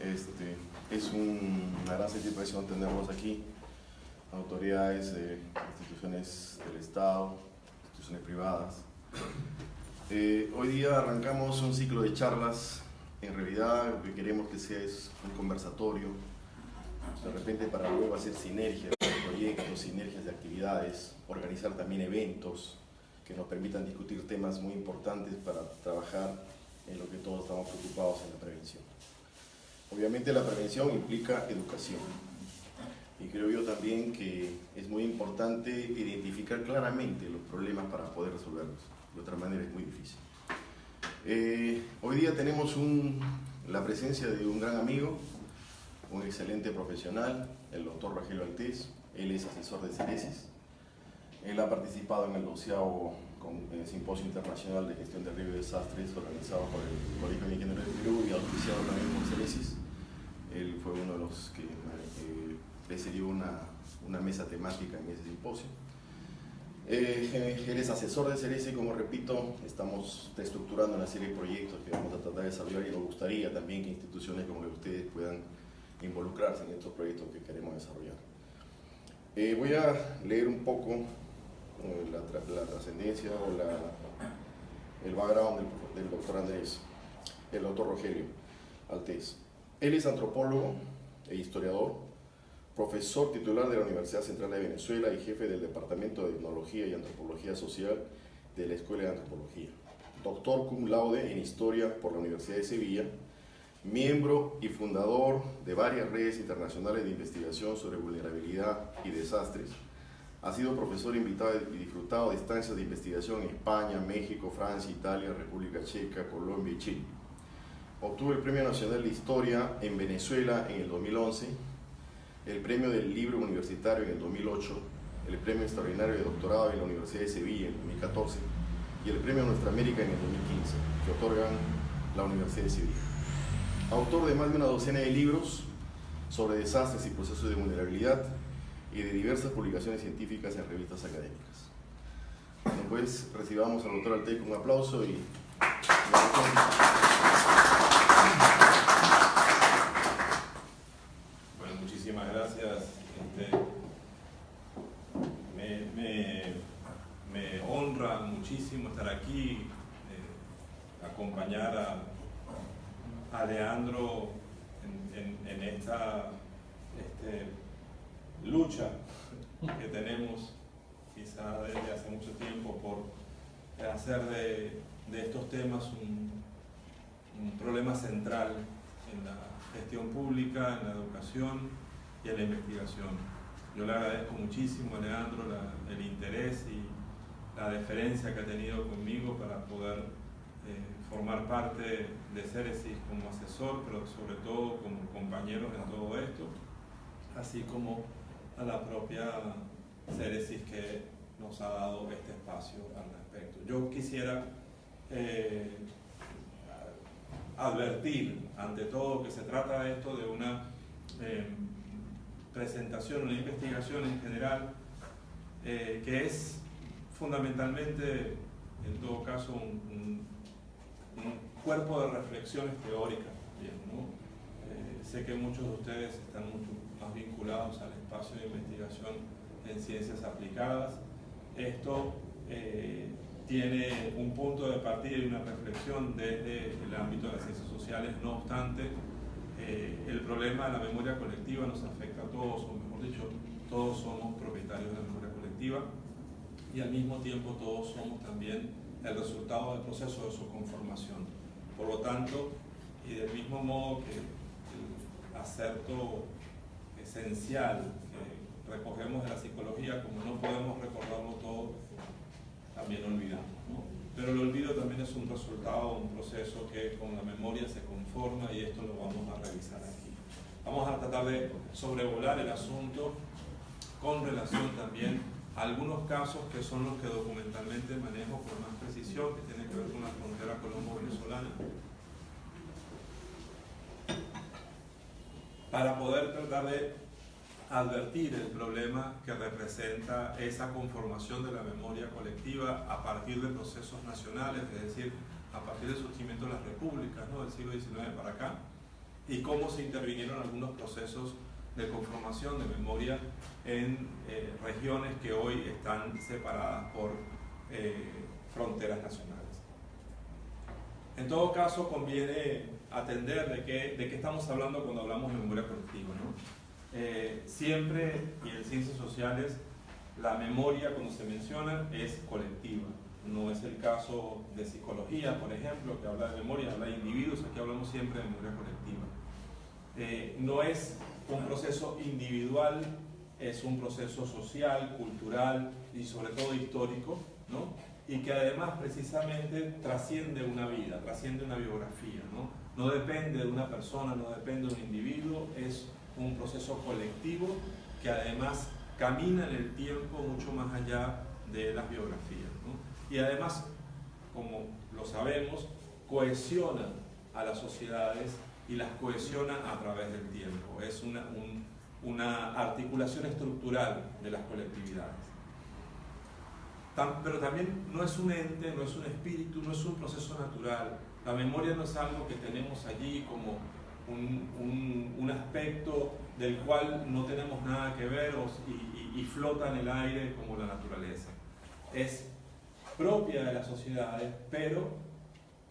Es una gran satisfacción tenerlos aquí, autoridades de instituciones del Estado, instituciones privadas. Hoy día arrancamos un ciclo de charlas. En realidad lo que queremos que sea es un conversatorio, de repente para luego hacer sinergias de proyectos, sinergias de actividades, organizar también eventos que nos permitan discutir temas muy importantes para trabajar en lo que todos estamos preocupados en la prevención. Obviamente la prevención implica educación y creo yo también que es muy importante identificar claramente los problemas para poder resolverlos. De otra manera es muy difícil. Hoy día tenemos la presencia de un gran amigo, un excelente profesional, el doctor Rogelio Altés. Él es asesor de Ceresis. Él ha participado en el 12º Simposio Internacional de Gestión de Riesgos y Desastres organizado por el Colegio de Ingenieros del Perú y auspiciado también por Ceresis. Él fue uno de los que presidió una mesa temática en ese simposio. Él es asesor de Ceresis, como repito, estamos estructurando una serie de proyectos que vamos a tratar de desarrollar y nos gustaría también que instituciones como ustedes puedan involucrarse en estos proyectos que queremos desarrollar. Voy a leer un poco la trascendencia o el background del doctor Andrés, el doctor Rogelio Altés. Él es antropólogo e historiador, profesor titular de la Universidad Central de Venezuela y jefe del Departamento de Etnología y Antropología Social de la Escuela de Antropología. Doctor cum laude en Historia por la Universidad de Sevilla, miembro y fundador de varias redes internacionales de investigación sobre vulnerabilidad y desastres. Ha sido profesor invitado y disfrutado de estancias de investigación en España, México, Francia, Italia, República Checa, Colombia y Chile. Obtuvo el Premio Nacional de Historia en Venezuela en el 2011, el Premio del Libro Universitario en el 2008, el Premio Extraordinario de Doctorado en la Universidad de Sevilla en el 2014 y el Premio Nuestra América en el 2015, que otorgan la Universidad de Sevilla. Autor de más de una docena de libros sobre desastres y procesos de vulnerabilidad y de diversas publicaciones científicas en revistas académicas. Bueno, pues recibamos al doctor Altés con un aplauso y... Bueno, muchísimas gracias. Me honra muchísimo estar aquí, acompañar a Leandro en esta lucha que tenemos quizá desde hace mucho tiempo por hacer de estos temas un problema central en la gestión pública, en la educación y en la investigación. Yo le agradezco muchísimo a Leandro el interés y la deferencia que ha tenido conmigo para poder formar parte de Ceresis como asesor, pero sobre todo como compañeros en todo esto, así como a la propia Ceresis que nos ha dado este espacio al respecto. Yo quisiera advertir ante todo que se trata de esto de una presentación, una investigación en general que es fundamentalmente, en todo caso, un cuerpo de reflexiones teóricas también, ¿no? Sé que muchos de ustedes están mucho más vinculados al espacio de investigación en ciencias aplicadas. Esto tiene un punto de partida y una reflexión desde el ámbito de las ciencias sociales. No obstante, el problema de la memoria colectiva nos afecta a todos, o mejor dicho, todos somos propietarios de la memoria colectiva y al mismo tiempo todos somos también el resultado del proceso de su conformación. Por lo tanto, y del mismo modo que el acerto esencial que recogemos de la psicología, como no podemos recordarlo todo, también olvidamos, ¿no? Pero el olvido también es un resultado, un proceso que con la memoria se conforma y esto lo vamos a revisar aquí. Vamos a tratar de sobrevolar el asunto con relación también a algunos casos que son los que documentalmente manejo con más precisión, que tienen que ver con la frontera colombo-venezolana, para poder tratar de advertir el problema que representa esa conformación de la memoria colectiva a partir de procesos nacionales, es decir, a partir del surgimiento de las repúblicas, ¿no?, del siglo XIX para acá, y cómo se intervinieron algunos procesos de conformación de memoria en regiones que hoy están separadas por fronteras nacionales. En todo caso, conviene atender de qué estamos hablando cuando hablamos de memoria colectiva, ¿no? Siempre, y en ciencias sociales, la memoria, cuando se menciona, es colectiva. No es el caso de psicología, por ejemplo, que habla de memoria, habla de individuos. Aquí hablamos siempre de memoria colectiva. No es un proceso individual, es un proceso social, cultural y sobre todo histórico, ¿no? Y que además precisamente trasciende una vida, trasciende una biografía, ¿no? No depende de una persona, no depende de un individuo, es un proceso colectivo que además camina en el tiempo mucho más allá de las biografías, ¿no? Y además, como lo sabemos, cohesiona a las sociedades y las cohesiona a través del tiempo. Es una articulación estructural de las colectividades. Pero también no es un ente, no es un espíritu, no es un proceso natural. La memoria no es algo que tenemos allí como un aspecto del cual no tenemos nada que ver y flota en el aire como la naturaleza. Es propia de las sociedades, pero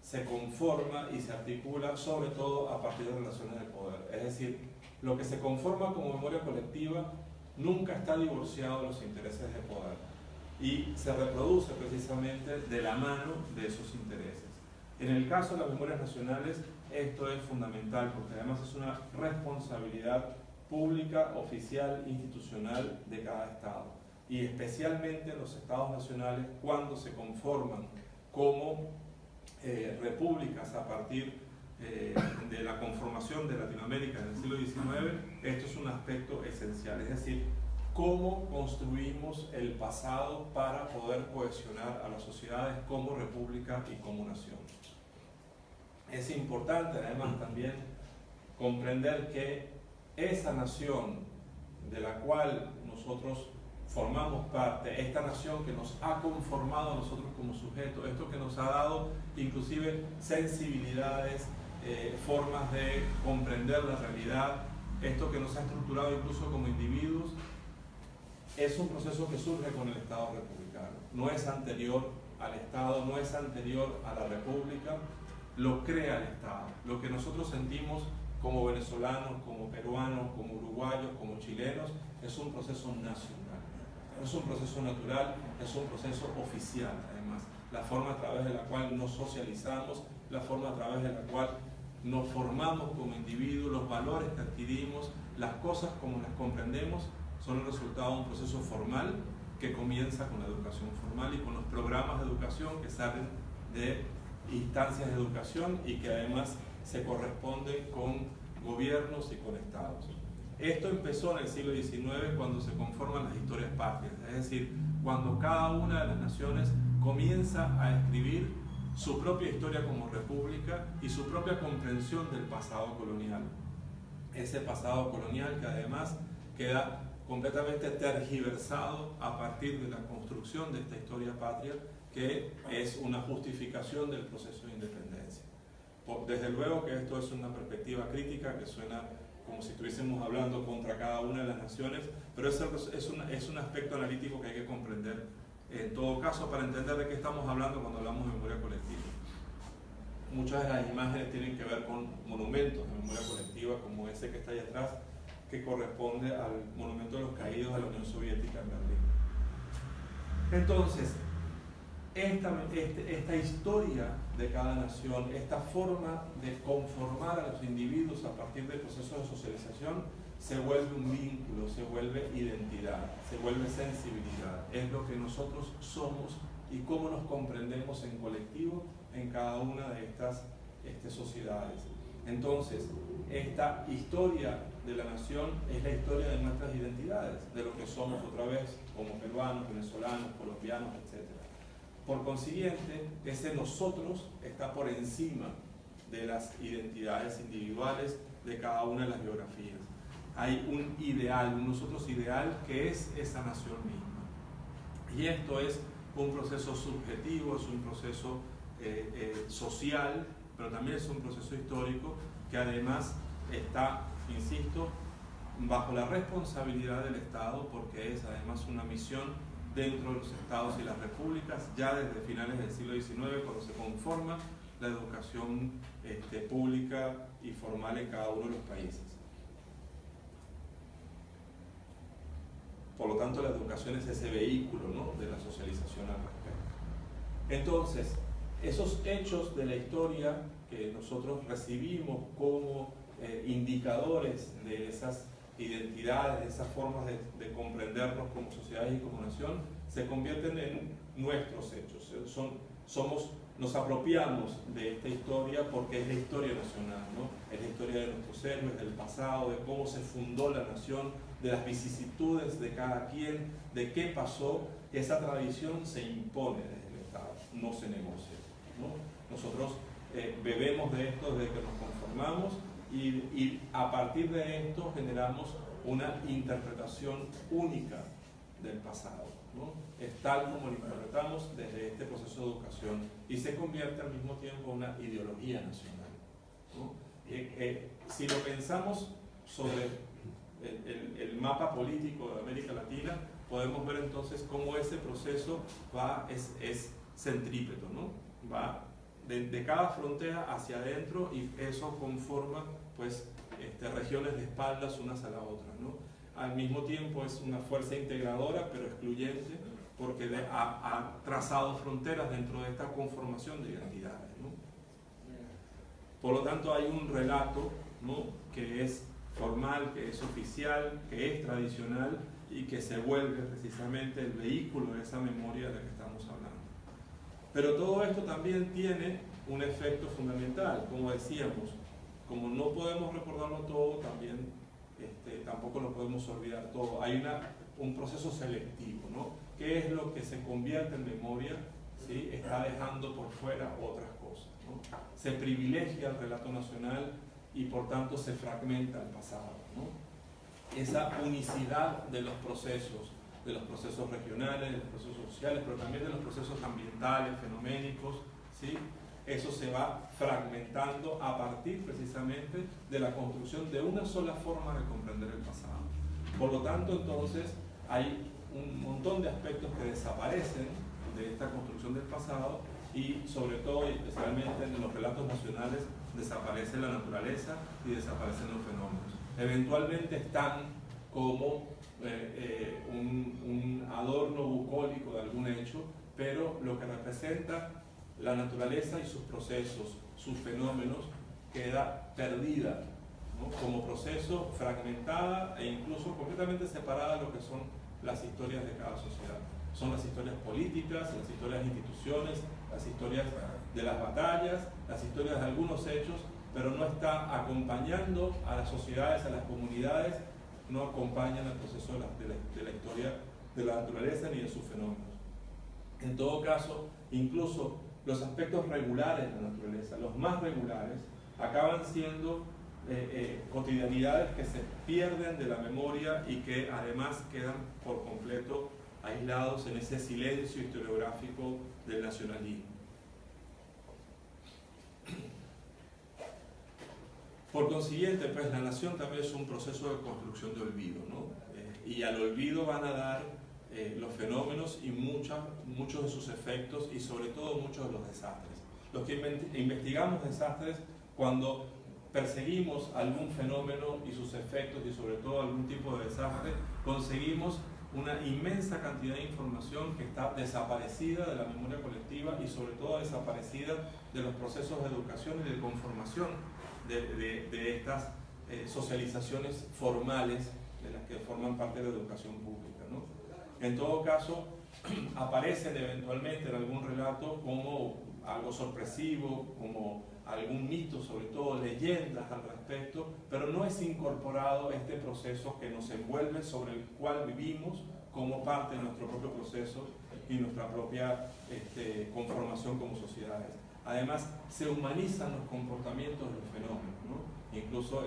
se conforma y se articula sobre todo a partir de relaciones de poder. Es decir, lo que se conforma como memoria colectiva nunca está divorciado de los intereses de poder y se reproduce precisamente de la mano de esos intereses. En el caso de las memorias nacionales, esto es fundamental porque además es una responsabilidad pública, oficial, institucional de cada Estado, y especialmente en los Estados nacionales cuando se conforman como repúblicas a partir de la conformación de Latinoamérica en el siglo XIX. Esto es un aspecto esencial, es decir, cómo construimos el pasado para poder cohesionar a las sociedades como república y como nación. Es importante además también comprender que esa nación de la cual nosotros formamos parte, esta nación que nos ha conformado a nosotros como sujetos, esto que nos ha dado inclusive sensibilidades, formas de comprender la realidad, esto que nos ha estructurado incluso como individuos, es un proceso que surge con el Estado republicano. No es anterior al Estado, no es anterior a la República, lo crea el Estado. Lo que nosotros sentimos como venezolanos, como peruanos, como uruguayos, como chilenos, es un proceso nacional. No es un proceso natural, es un proceso oficial, además. La forma a través de la cual nos socializamos, la forma a través de la cual nos formamos como individuos, los valores que adquirimos, las cosas como las comprendemos, son el resultado de un proceso formal que comienza con la educación formal y con los programas de educación que salen de instancias de educación y que además se corresponden con gobiernos y con estados. Esto empezó en el siglo XIX cuando se conforman las historias patrias, es decir, cuando cada una de las naciones comienza a escribir su propia historia como república y su propia comprensión del pasado colonial. Ese pasado colonial que además queda completamente tergiversado a partir de la construcción de esta historia patria, que es una justificación del proceso de independencia. Desde luego que esto es una perspectiva crítica que suena como si estuviésemos hablando contra cada una de las naciones, pero es un aspecto analítico que hay que comprender en todo caso para entender de qué estamos hablando cuando hablamos de memoria colectiva. Muchas de las imágenes tienen que ver con monumentos de memoria colectiva, como ese que está ahí atrás, que corresponde al monumento de los caídos de la Unión Soviética en Berlín. Entonces, esta historia de cada nación, esta forma de conformar a los individuos a partir del proceso de socialización, se vuelve un vínculo, se vuelve identidad, se vuelve sensibilidad. Es lo que nosotros somos y cómo nos comprendemos en colectivo en cada una de estas sociedades. Entonces, esta historia de la nación es la historia de nuestras identidades, de lo que somos otra vez como peruanos, venezolanos, colombianos, etc. Por consiguiente, ese nosotros está por encima de las identidades individuales de cada una de las biografías. Hay un ideal, un nosotros ideal que es esa nación misma. Y esto es un proceso subjetivo, es un proceso social, pero también es un proceso histórico que además está, insisto, bajo la responsabilidad del Estado, porque es además una misión dentro de los estados y las repúblicas, ya desde finales del siglo XIX, cuando se conforma la educación pública y formal en cada uno de los países. Por lo tanto, la educación es ese vehículo, ¿no?, de la socialización al respecto. Entonces, esos hechos de la historia que nosotros recibimos como indicadores de esas identidades, de esas formas de comprendernos como sociedades y como nación, se convierten en nuestros hechos. Nos apropiamos de esta historia porque es la historia nacional, ¿no? Es la historia de nuestros héroes, del pasado, de cómo se fundó la nación, de las vicisitudes de cada quien, de qué pasó. Esa tradición se impone desde el Estado, no se negocia, ¿no? Nosotros bebemos de esto desde que nos conformamos y a partir de esto generamos una interpretación única del pasado, ¿no? Es tal como lo interpretamos desde este proceso de educación y se convierte al mismo tiempo en una ideología nacional, ¿no? Si lo pensamos sobre el mapa político de América Latina, podemos ver entonces cómo ese proceso es centrípeto, ¿no? Va de cada frontera hacia adentro y eso conforma pues regiones de espaldas unas a la otra, ¿no? Al mismo tiempo es una fuerza integradora pero excluyente porque ha trazado fronteras dentro de esta conformación de identidades, ¿no? Por lo tanto hay un relato, ¿no?, que es formal, que es oficial, que es tradicional y que se vuelve precisamente el vehículo de esa memoria de la que estamos hablando. Pero todo esto también tiene un efecto fundamental, como decíamos, como no podemos recordarlo todo, también tampoco lo podemos olvidar todo. Hay un proceso selectivo, ¿no? ¿Qué es lo que se convierte en memoria? ¿Sí? Está dejando por fuera otras cosas, ¿no? Se privilegia el relato nacional y por tanto se fragmenta el pasado, ¿no? Esa unicidad de los procesos regionales, de los procesos sociales, pero también de los procesos ambientales, fenoménicos, ¿sí? Eso se va fragmentando a partir precisamente de la construcción de una sola forma de comprender el pasado. Por lo tanto, entonces, hay un montón de aspectos que desaparecen de esta construcción del pasado y sobre todo, y especialmente en los relatos nacionales, desaparece la naturaleza y desaparecen los fenómenos. Eventualmente están como un adorno bucólico de algún hecho, pero lo que representa la naturaleza y sus procesos, sus fenómenos, queda perdida, ¿no?, como proceso, fragmentada e incluso completamente separada de lo que son las historias de cada sociedad. Son las historias políticas, las historias de instituciones, las historias de las batallas, las historias de algunos hechos, pero no está acompañando a las sociedades, a las comunidades, no acompañan el proceso de la historia de la naturaleza ni de sus fenómenos. En todo caso, incluso los aspectos regulares de la naturaleza, los más regulares, acaban siendo cotidianidades que se pierden de la memoria y que además quedan por completo aislados en ese silencio historiográfico del nacionalismo. Por consiguiente, pues la nación también es un proceso de construcción de olvido, ¿no? Y al olvido van a dar los fenómenos y muchos de sus efectos y sobre todo muchos de los desastres. Los que investigamos desastres, cuando perseguimos algún fenómeno y sus efectos y sobre todo algún tipo de desastre, conseguimos una inmensa cantidad de información que está desaparecida de la memoria colectiva y sobre todo desaparecida de los procesos de educación y de conformación de estas socializaciones formales de las que forman parte de la educación pública, ¿no? En todo caso, aparecen eventualmente en algún relato como algo sorpresivo, como algún mito, sobre todo leyendas al respecto, pero no es incorporado este proceso que nos envuelve, sobre el cual vivimos como parte de nuestro propio proceso y nuestra propia conformación como sociedades. Además, se humanizan los comportamientos de los fenómenos, ¿no? Incluso,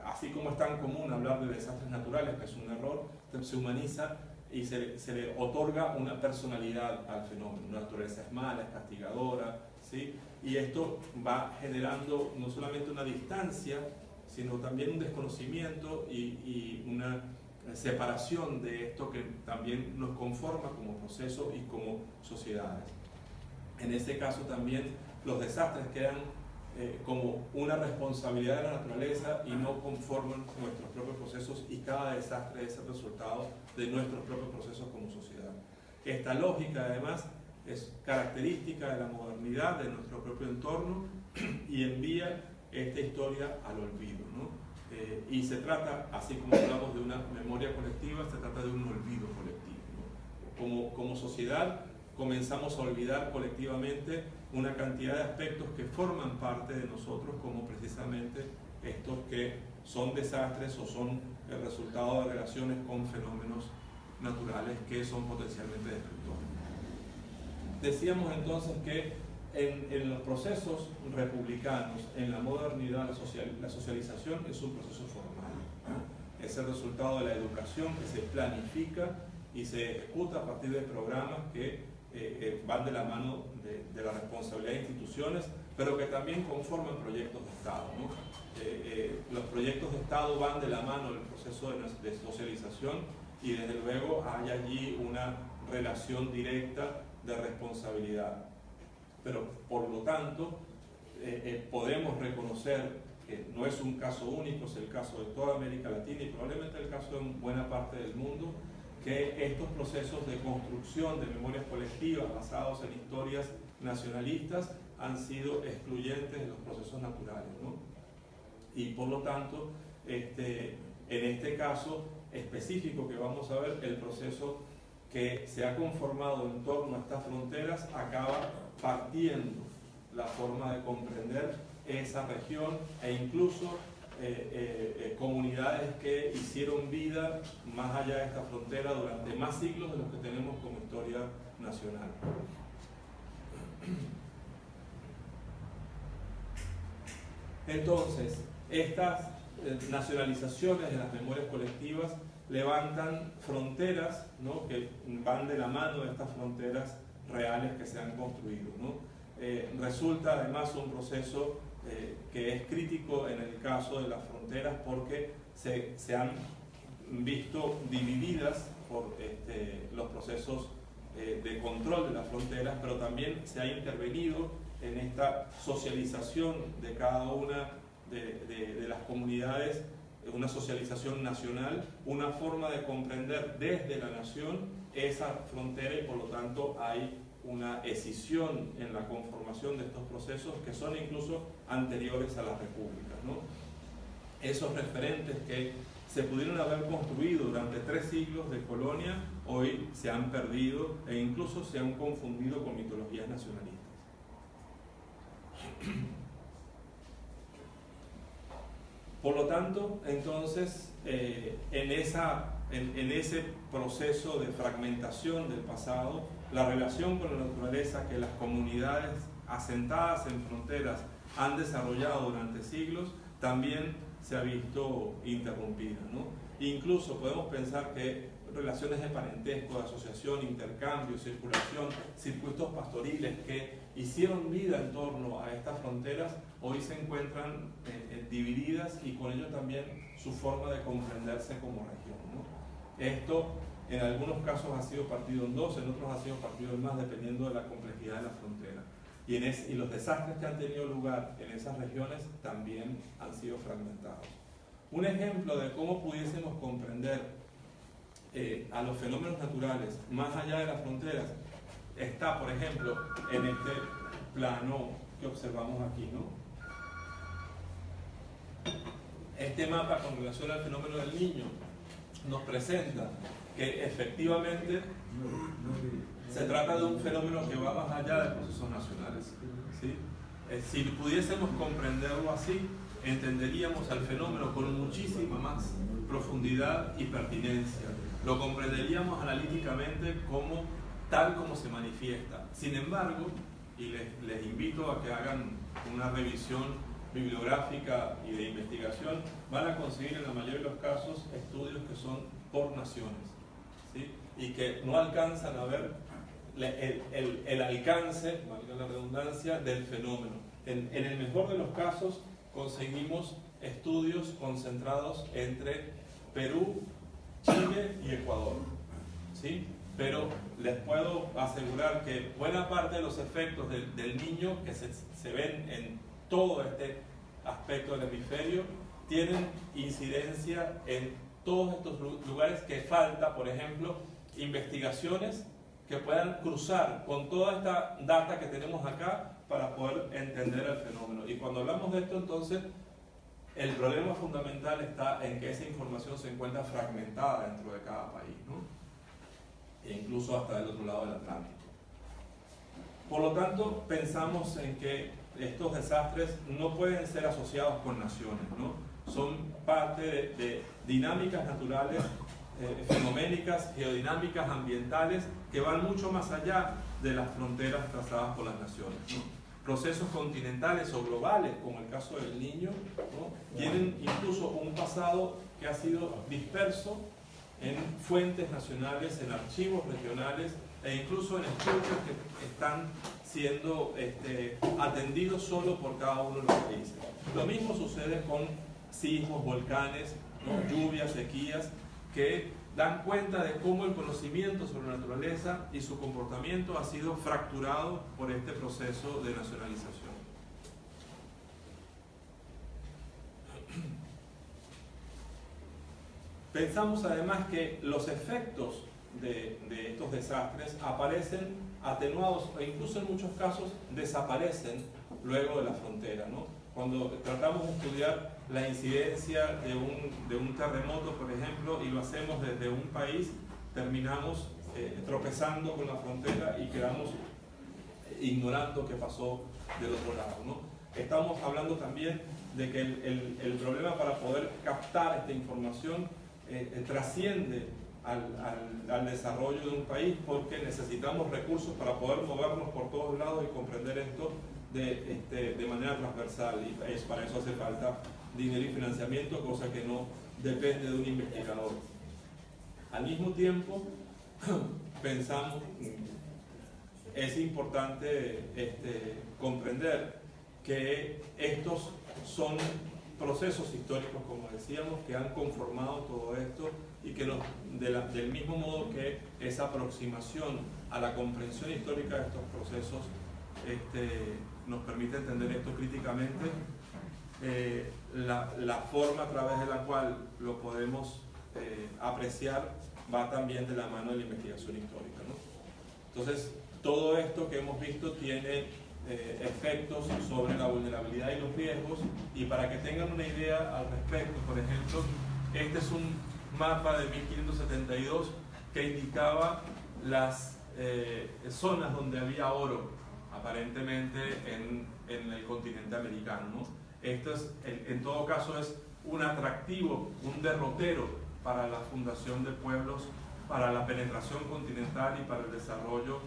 así como es tan común hablar de desastres naturales, que es un error, se humaniza y se le otorga una personalidad al fenómeno. La naturaleza es mala, es castigadora, ¿sí? Y esto va generando no solamente una distancia sino también un desconocimiento y una separación de esto que también nos conforma como proceso y como sociedades. En este caso también los desastres quedan como una responsabilidad de la naturaleza y no conforman nuestros propios procesos, y cada desastre es el resultado de nuestros propios procesos como sociedad. Esta lógica además es característica de la modernidad, de nuestro propio entorno, y envía esta historia al olvido, ¿no? Y se trata, así como hablamos de una memoria colectiva, se trata de un olvido colectivo, ¿no? Como sociedad comenzamos a olvidar colectivamente una cantidad de aspectos que forman parte de nosotros, como precisamente estos que son desastres o son el resultado de relaciones con fenómenos naturales que son potencialmente destructores. Decíamos entonces que en los procesos republicanos, en la modernidad, la socialización es un proceso formal, ¿no? Es el resultado de la educación que se planifica y se ejecuta a partir de programas que van de la mano de la responsabilidad de instituciones, pero que también conforman proyectos de Estado, ¿no? Los proyectos de Estado van de la mano del proceso de socialización, y desde luego hay allí una relación directa de responsabilidad. Pero por lo tanto podemos reconocer que no es un caso único, es el caso de toda América Latina y probablemente el caso de buena parte del mundo, que estos procesos de construcción de memorias colectivas basados en historias nacionalistas han sido excluyentes de los procesos naturales, ¿no? Y por lo tanto, en este caso específico que vamos a ver, el proceso que se ha conformado en torno a estas fronteras acaba partiendo la forma de comprender esa región e incluso comunidades que hicieron vida más allá de esta frontera durante más siglos de los que tenemos como historia nacional. Entonces, estas nacionalizaciones de las memorias colectivas levantan fronteras, ¿no?, que van de la mano de estas fronteras reales que se han construido, ¿no? Resulta además un proceso que es crítico en el caso de las fronteras porque se han visto divididas por los procesos de control de las fronteras, pero también se ha intervenido en esta socialización de cada una de las comunidades, una socialización nacional, una forma de comprender desde la nación esa frontera, y por lo tanto hay una escisión en la conformación de estos procesos que son incluso anteriores a las repúblicas, ¿no? Esos referentes que se pudieron haber construido durante 3 siglos de colonia, hoy se han perdido e incluso se han confundido con mitologías nacionalistas. Por lo tanto, entonces, en ese proceso de fragmentación del pasado, la relación con la naturaleza que las comunidades asentadas en fronteras han desarrollado durante siglos también se ha visto interrumpida, ¿no? Incluso podemos pensar que relaciones de parentesco, de asociación, intercambio, circulación, circuitos pastoriles que hicieron vida en torno a estas fronteras, hoy se encuentran divididas, y con ello también su forma de comprenderse como región, ¿no? Esto en algunos casos ha sido partido en 2, en otros ha sido partido en más, dependiendo de la complejidad de la frontera. Y los desastres que han tenido lugar en esas regiones también han sido fragmentados. Un ejemplo de cómo pudiésemos comprender a los fenómenos naturales más allá de las fronteras está, por ejemplo, en este plano que observamos aquí, ¿no? Este mapa con relación al fenómeno del Niño nos presenta que efectivamente se trata de un fenómeno que va más allá de procesos nacionales, ¿sí? Si pudiésemos comprenderlo así, entenderíamos al fenómeno con muchísima más profundidad y pertinencia. Lo comprenderíamos analíticamente como tal como se manifiesta. Sin embargo, y les invito a que hagan una revisión bibliográfica y de investigación, van a conseguir en la mayoría de los casos estudios que son por naciones, ¿sí? Y que no alcanzan a ver el alcance, valga la redundancia, del fenómeno. En el mejor de los casos conseguimos estudios concentrados entre Perú, Chile y Ecuador, ¿sí? Pero les puedo asegurar que buena parte de los efectos del niño que se ven en todo este aspecto del hemisferio tienen incidencia en todos estos lugares, que falta, por ejemplo, investigaciones que puedan cruzar con toda esta data que tenemos acá para poder entender el fenómeno. Y cuando hablamos de esto, entonces, el problema fundamental está en que esa información se encuentra fragmentada dentro de cada país, ¿no? E incluso hasta del otro lado del Atlántico. Por lo tanto, pensamos en que estos desastres no pueden ser asociados con naciones, ¿no? Son parte de dinámicas naturales, fenoménicas, geodinámicas, ambientales, que van mucho más allá de las fronteras trazadas por las naciones, ¿no? Procesos continentales o globales, como el caso del Niño, ¿no? Tienen incluso un pasado que ha sido disperso en fuentes nacionales, en archivos regionales e incluso en estudios que están siendo atendidos solo por cada uno de los países. Lo mismo sucede con sismos, volcanes, ¿no? Lluvias, sequías, que dan cuenta de cómo el conocimiento sobre la naturaleza y su comportamiento ha sido fracturado por este proceso de nacionalización. Pensamos además que los efectos de estos desastres aparecen atenuados e incluso en muchos casos desaparecen luego de la frontera, ¿no? Cuando tratamos de estudiar la incidencia de un terremoto, por ejemplo, y lo hacemos desde un país, terminamos tropezando con la frontera y quedamos ignorando qué pasó del otro lado, ¿no? Estamos hablando también de que el problema para poder captar esta información trasciende al desarrollo de un país, porque necesitamos recursos para poder movernos por todos lados y comprender esto de manera transversal, y para eso hace falta dinero y financiamiento, cosa que no depende de un investigador. Al mismo tiempo, pensamos, es importante comprender que estos son procesos históricos, como decíamos, que han conformado todo esto y que del mismo modo que esa aproximación a la comprensión histórica de estos procesos nos permite entender esto críticamente, la forma a través de la cual lo podemos apreciar va también de la mano de la investigación histórica, ¿no? Entonces, todo esto que hemos visto tiene efectos sobre la vulnerabilidad y los riesgos, y para que tengan una idea al respecto, por ejemplo, este es un mapa de 1572 que indicaba las zonas donde había oro, aparentemente en el continente americano, ¿no? Esto es, en todo caso, es un atractivo, un derrotero para la fundación de pueblos, para la penetración continental y para el desarrollo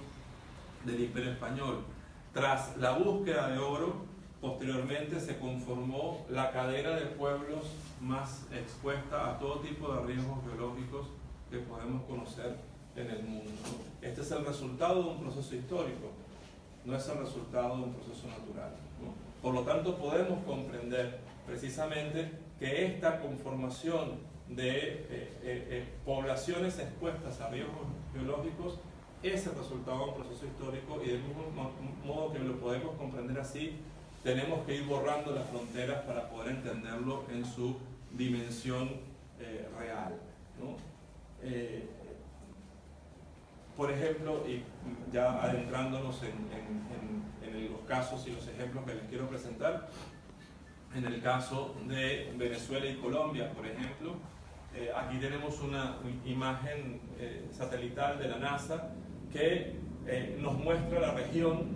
del Imperio Español. Tras la búsqueda de oro, posteriormente se conformó la cadena de pueblos más expuesta a todo tipo de riesgos geológicos que podemos conocer en el mundo. Este es el resultado de un proceso histórico, no es el resultado de un proceso natural, ¿no? Por lo tanto, podemos comprender precisamente que esta conformación de poblaciones expuestas a riesgos geológicos es el resultado de un proceso histórico, y del mismo modo que lo podemos comprender así, tenemos que ir borrando las fronteras para poder entenderlo en su dimensión real, ¿no? Por ejemplo, y ya adentrándonos en los casos y los ejemplos que les quiero presentar, en el caso de Venezuela y Colombia, por ejemplo, aquí tenemos una imagen satelital de la NASA que nos muestra la región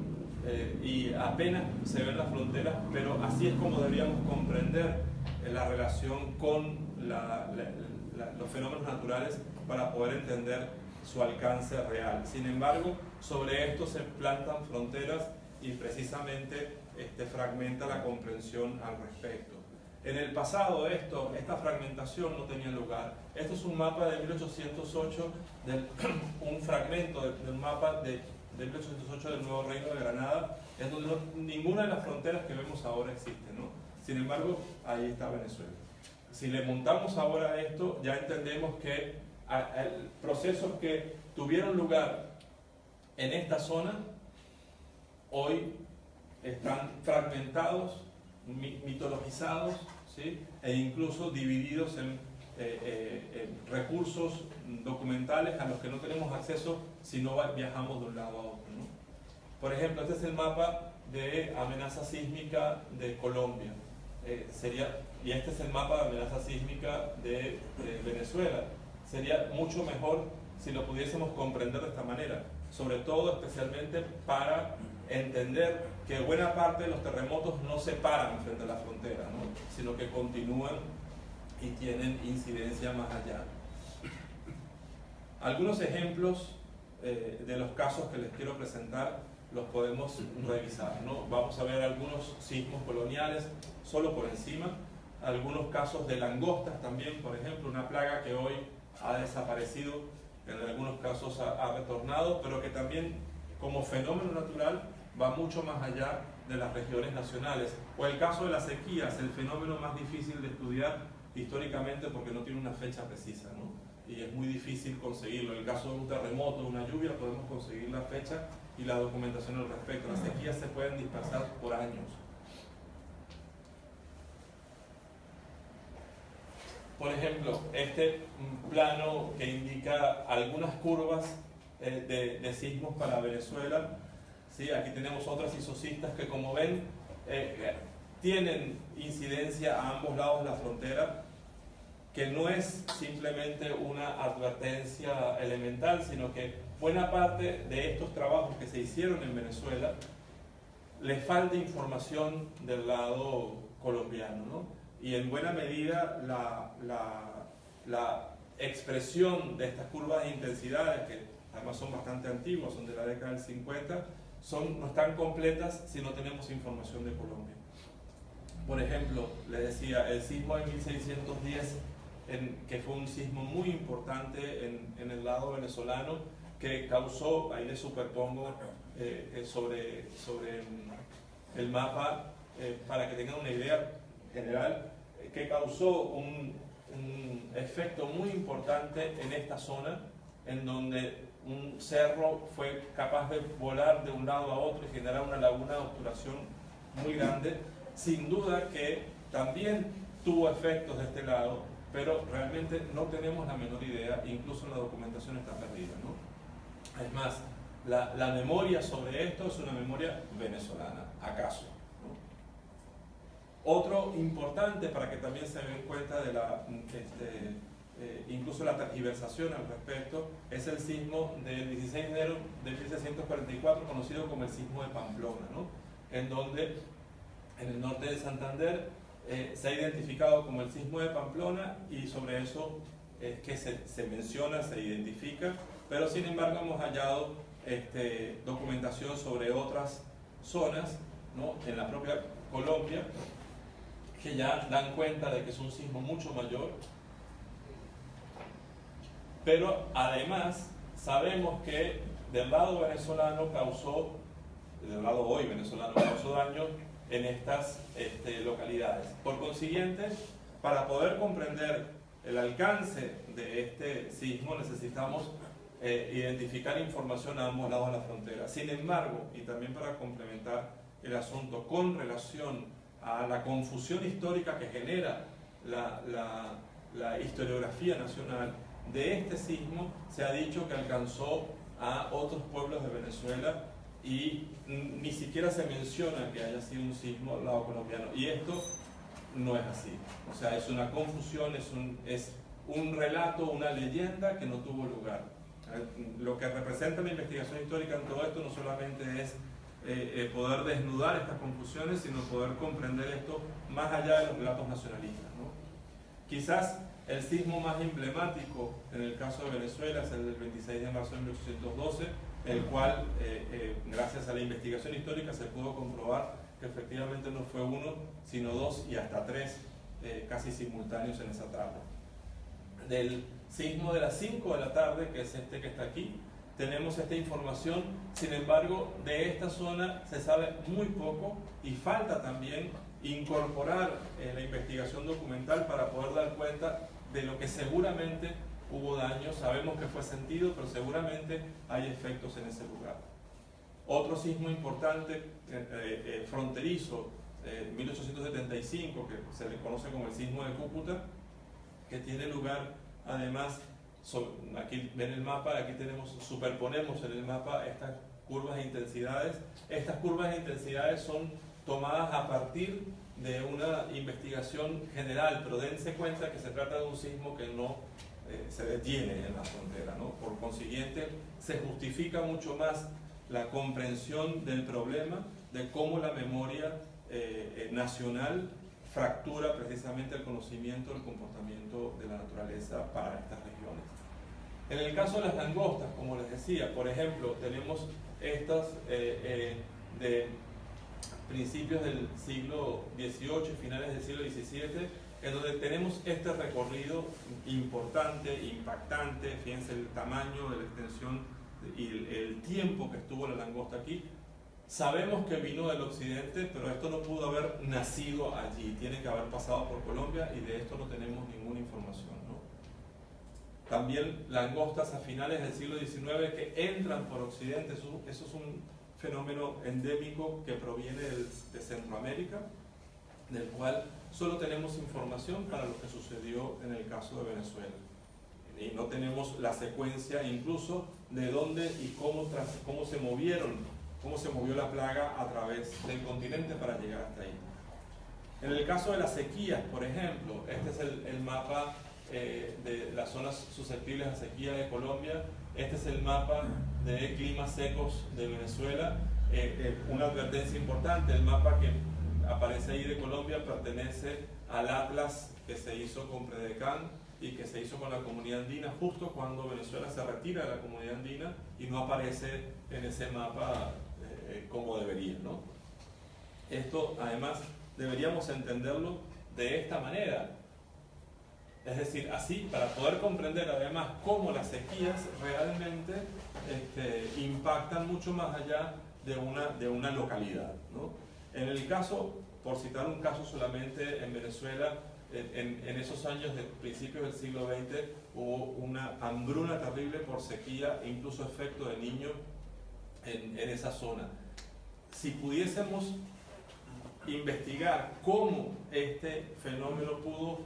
y apenas se ven las fronteras, pero así es como deberíamos comprender la relación con los fenómenos naturales para poder entender su alcance real. Sin embargo, sobre esto se plantan fronteras y precisamente fragmenta la comprensión al respecto. En el pasado esta fragmentación no tenía lugar. Esto es un mapa de 1808, un fragmento del mapa de 1808 del Nuevo Reino de Granada, en donde ninguna de las fronteras que vemos ahora existe, ¿no? Sin embargo, ahí está Venezuela. Si le montamos ahora esto, ya entendemos que procesos que tuvieron lugar en esta zona hoy están fragmentados, mitologizados, ¿sí? E incluso divididos en recursos documentales a los que no tenemos acceso si no viajamos de un lado a otro, ¿no? Por ejemplo, este es el mapa de amenaza sísmica de Colombia. Y este es el mapa de amenaza sísmica de Venezuela. Sería mucho mejor si lo pudiésemos comprender de esta manera, sobre todo especialmente para entender que buena parte de los terremotos no se paran frente a la frontera, ¿no? Sino que continúan y tienen incidencia más allá. Algunos ejemplos de los casos que les quiero presentar los podemos revisar, ¿no? Vamos a ver algunos sismos coloniales solo por encima, algunos casos de langostas también, por ejemplo, una plaga que hoy ha desaparecido, en algunos casos ha retornado, pero que también como fenómeno natural va mucho más allá de las regiones nacionales. O el caso de las sequías, el fenómeno más difícil de estudiar históricamente porque no tiene una fecha precisa, ¿no? Y es muy difícil conseguirlo. En el caso de un terremoto, de una lluvia, podemos conseguir la fecha y la documentación al respecto. Las sequías se pueden dispersar por años. Por ejemplo, este plano que indica algunas curvas de sismos para Venezuela, ¿sí? Aquí tenemos otras isocistas que, como ven, tienen incidencia a ambos lados de la frontera, que no es simplemente una advertencia elemental, sino que buena parte de estos trabajos que se hicieron en Venezuela les falta información del lado colombiano, ¿no? Y en buena medida la expresión de estas curvas de intensidades, que además son bastante antiguas, son de la década del 50, no están completas si no tenemos información de Colombia. Por ejemplo, les decía, el sismo de 1610, que fue un sismo muy importante en el lado venezolano, que causó, ahí les superpongo sobre el mapa, para que tengan una idea general, que causó un efecto muy importante en esta zona, en donde un cerro fue capaz de volar de un lado a otro y generar una laguna de obturación muy grande. Sin duda que también tuvo efectos de este lado, pero realmente no tenemos la menor idea, incluso la documentación está perdida, ¿no? Es más, la memoria sobre esto es una memoria venezolana, ¿acaso? Otro importante, para que también se den cuenta de incluso la tergiversación al respecto, es el sismo del 16 de enero de 1644, conocido como el sismo de Pamplona, ¿no? En donde en el norte de Santander se ha identificado como el sismo de Pamplona, y sobre eso es que se menciona, se identifica, pero sin embargo hemos hallado documentación sobre otras zonas, ¿no? En la propia Colombia, que ya dan cuenta de que es un sismo mucho mayor, pero además sabemos que del lado venezolano del lado hoy venezolano causó daño en estas localidades. Por consiguiente, para poder comprender el alcance de este sismo necesitamos identificar información a ambos lados de la frontera. Sin embargo, y también para complementar el asunto con relación a la confusión histórica que genera la historiografía nacional de este sismo, se ha dicho que alcanzó a otros pueblos de Venezuela y ni siquiera se menciona que haya sido un sismo al lado colombiano. Y esto no es así. O sea, es una confusión, es un relato, una leyenda que no tuvo lugar. Lo que representa la investigación histórica en todo esto no solamente es poder desnudar estas confusiones, sino poder comprender esto más allá de los relatos nacionalistas, ¿no? Quizás el sismo más emblemático en el caso de Venezuela es el del 26 de marzo de 1812, el cual, gracias a la investigación histórica, se pudo comprobar que efectivamente no fue uno, sino dos y hasta tres casi simultáneos en esa tarde. Del sismo de las 5 de la tarde, que es este que está aquí, tenemos esta información. Sin embargo, de esta zona se sabe muy poco y falta también incorporar la investigación documental para poder dar cuenta de lo que seguramente hubo daño. Sabemos que fue sentido, pero seguramente hay efectos en ese lugar. Otro sismo importante, fronterizo, 1875, que se le conoce como el sismo de Cúcuta, que tiene lugar además, aquí ven el mapa, aquí superponemos en el mapa estas curvas de intensidades. Estas curvas de intensidades son tomadas a partir de una investigación general, pero dense cuenta que se trata de un sismo que no se detiene en la frontera, ¿no? Por consiguiente, se justifica mucho más la comprensión del problema, de cómo la memoria nacional fractura precisamente el conocimiento del comportamiento de la naturaleza para estas regiones. En el caso de las langostas, como les decía, por ejemplo, tenemos estas de principios del siglo XVIII, finales del siglo XVII, en donde tenemos este recorrido importante, impactante. Fíjense el tamaño, la extensión y el tiempo que estuvo la langosta aquí. Sabemos que vino del occidente, pero esto no pudo haber nacido allí, tiene que haber pasado por Colombia, y de esto no tenemos ninguna información, ¿no? También langostas a finales del siglo XIX que entran por occidente. Eso es un fenómeno endémico que proviene de Centroamérica, del cual solo tenemos información para lo que sucedió en el caso de Venezuela. Y no tenemos la secuencia incluso de dónde y cómo se movió la plaga a través del continente para llegar hasta ahí. En el caso de las sequías, por ejemplo, este es el mapa de las zonas susceptibles a sequía de Colombia. Este es el mapa de climas secos de Venezuela. Una advertencia importante: el mapa que aparece ahí de Colombia pertenece al atlas que se hizo con Predecán y que se hizo con la comunidad andina justo cuando Venezuela se retira de la comunidad andina, y no aparece en ese mapa como debería, ¿no? Esto además deberíamos entenderlo de esta manera, es decir, así, para poder comprender además cómo las sequías realmente impactan mucho más allá de una localidad, ¿no? En el caso, por citar un caso solamente, en Venezuela, en esos años de principios del siglo XX, hubo una hambruna terrible por sequía e incluso efecto de niño en esa zona. Si pudiésemos investigar cómo este fenómeno pudo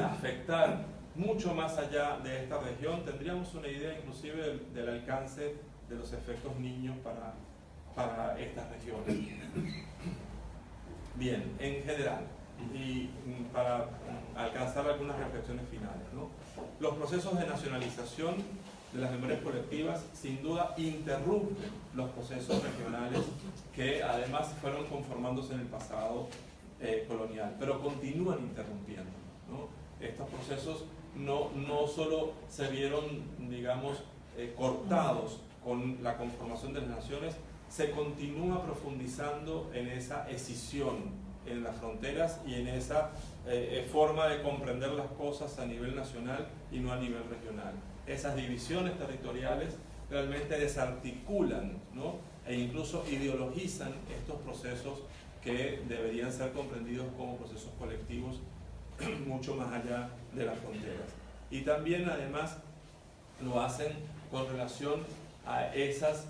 afectar mucho más allá de esta región, tendríamos una idea inclusive del alcance de los efectos niños para estas regiones. Bien, en general, y para alcanzar algunas reflexiones finales, ¿no? Los procesos de nacionalización de las memorias colectivas sin duda interrumpen los procesos regionales que además fueron conformándose en el pasado colonial, pero continúan interrumpiendo, ¿no? Estos procesos no solo se vieron, digamos, cortados con la conformación de las naciones, se continúa profundizando en esa escisión en las fronteras y en esa forma de comprender las cosas a nivel nacional y no a nivel regional. Esas divisiones territoriales realmente desarticulan, ¿no? E incluso ideologizan estos procesos que deberían ser comprendidos como procesos colectivos mucho más allá de las fronteras. Y también además lo hacen con relación a esas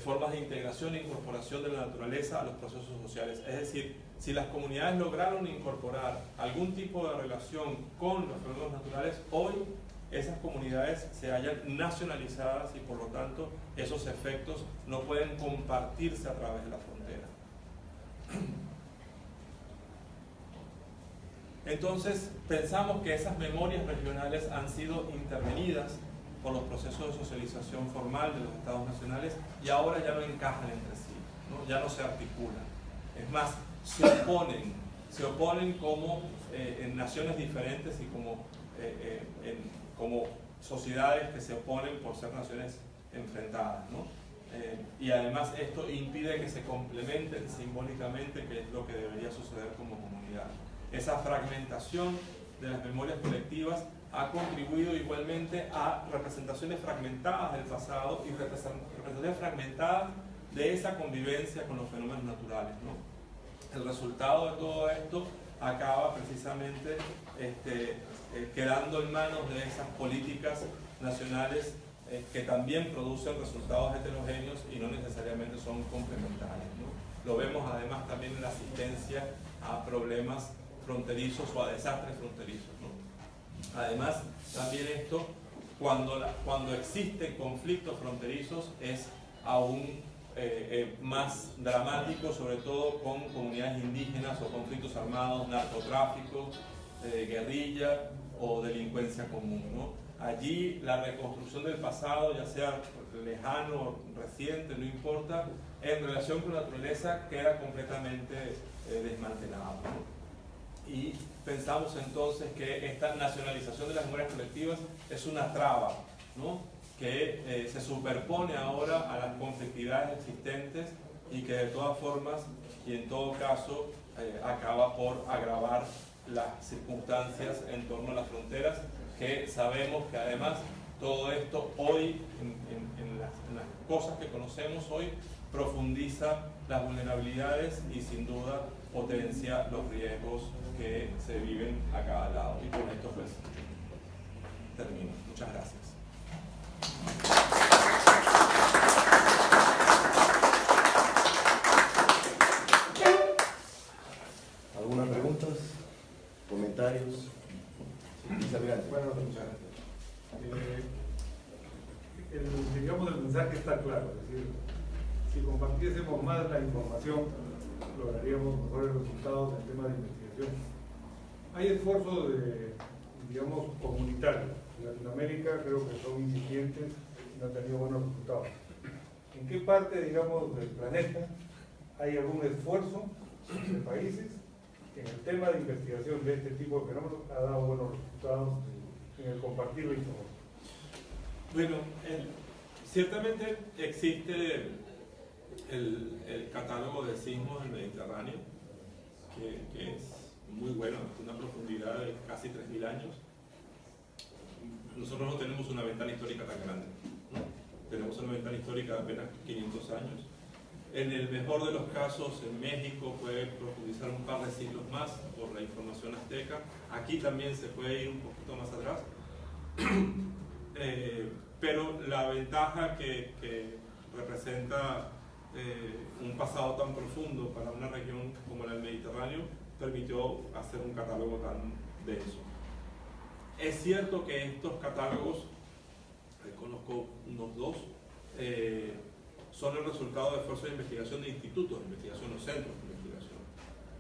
formas de integración e incorporación de la naturaleza a los procesos sociales. Es decir, si las comunidades lograron incorporar algún tipo de relación con los fenómenos naturales, hoy esas comunidades se hallan nacionalizadas y por lo tanto esos efectos no pueden compartirse a través de la frontera. Entonces pensamos que esas memorias regionales han sido intervenidas por los procesos de socialización formal de los estados nacionales y ahora ya no encajan entre sí, ¿no? Ya no se articulan. Es más, se oponen como en naciones diferentes y como sociedades que se oponen por ser naciones enfrentadas, ¿no? Y además esto impide que se complementen simbólicamente, que es lo que debería suceder como comunidad. Esa fragmentación de las memorias colectivas ha contribuido igualmente a representaciones fragmentadas del pasado y representaciones fragmentadas de esa convivencia con los fenómenos naturales, ¿no? el resultado de todo esto acaba precisamente quedando en manos de esas políticas nacionales que también producen resultados heterogéneos y no necesariamente son complementarios, ¿no? Lo vemos además también en la asistencia a problemas fronterizos o a desastres fronterizos, ¿no? Además, también esto, cuando existen conflictos fronterizos, es aún más dramático, sobre todo con comunidades indígenas o conflictos armados, narcotráfico, guerrilla o delincuencia común, ¿no? Allí la reconstrucción del pasado, ya sea lejano o reciente, no importa, en relación con la naturaleza queda completamente desmantelada, ¿no? Y pensamos entonces que esta nacionalización de las memorias colectivas es una traba, ¿no? Que se superpone ahora a las conflictividades existentes y que de todas formas y en todo caso acaba por agravar las circunstancias en torno a las fronteras, que sabemos que además todo esto hoy, en las cosas que conocemos hoy, profundiza las vulnerabilidades y sin duda potencia los riesgos que se viven a cada lado. Y con esto pues termino. Muchas gracias. ¿Algunas preguntas? ¿Comentarios? Bueno, muchas gracias. Digamos, el mensaje está claro, es decir, si compartiésemos más la información, lograríamos mejores resultados en el tema de investigación. Hay esfuerzos digamos, comunitarios. En Latinoamérica creo que son incipientes y no han tenido buenos resultados. ¿En qué parte, digamos, del planeta hay algún esfuerzo de países que en el tema de investigación de este tipo de fenómenos ha dado buenos resultados en el compartir la información? Bueno, ciertamente existe el catálogo de sismos del Mediterráneo, que es muy bueno, una profundidad de casi 3.000 años. Nosotros no tenemos una ventana histórica tan grande, ¿no? Tenemos una ventana histórica de apenas 500 años. En el mejor de los casos, en México puede profundizar un par de siglos más por la información azteca. Aquí también se puede ir un poquito más atrás. Pero la ventaja que representa un pasado tan profundo para una región como la del Mediterráneo permitió hacer un catálogo tan denso. Es cierto que estos catálogos, conozco unos dos, son el resultado de esfuerzos de investigación de institutos de investigación o centros de investigación,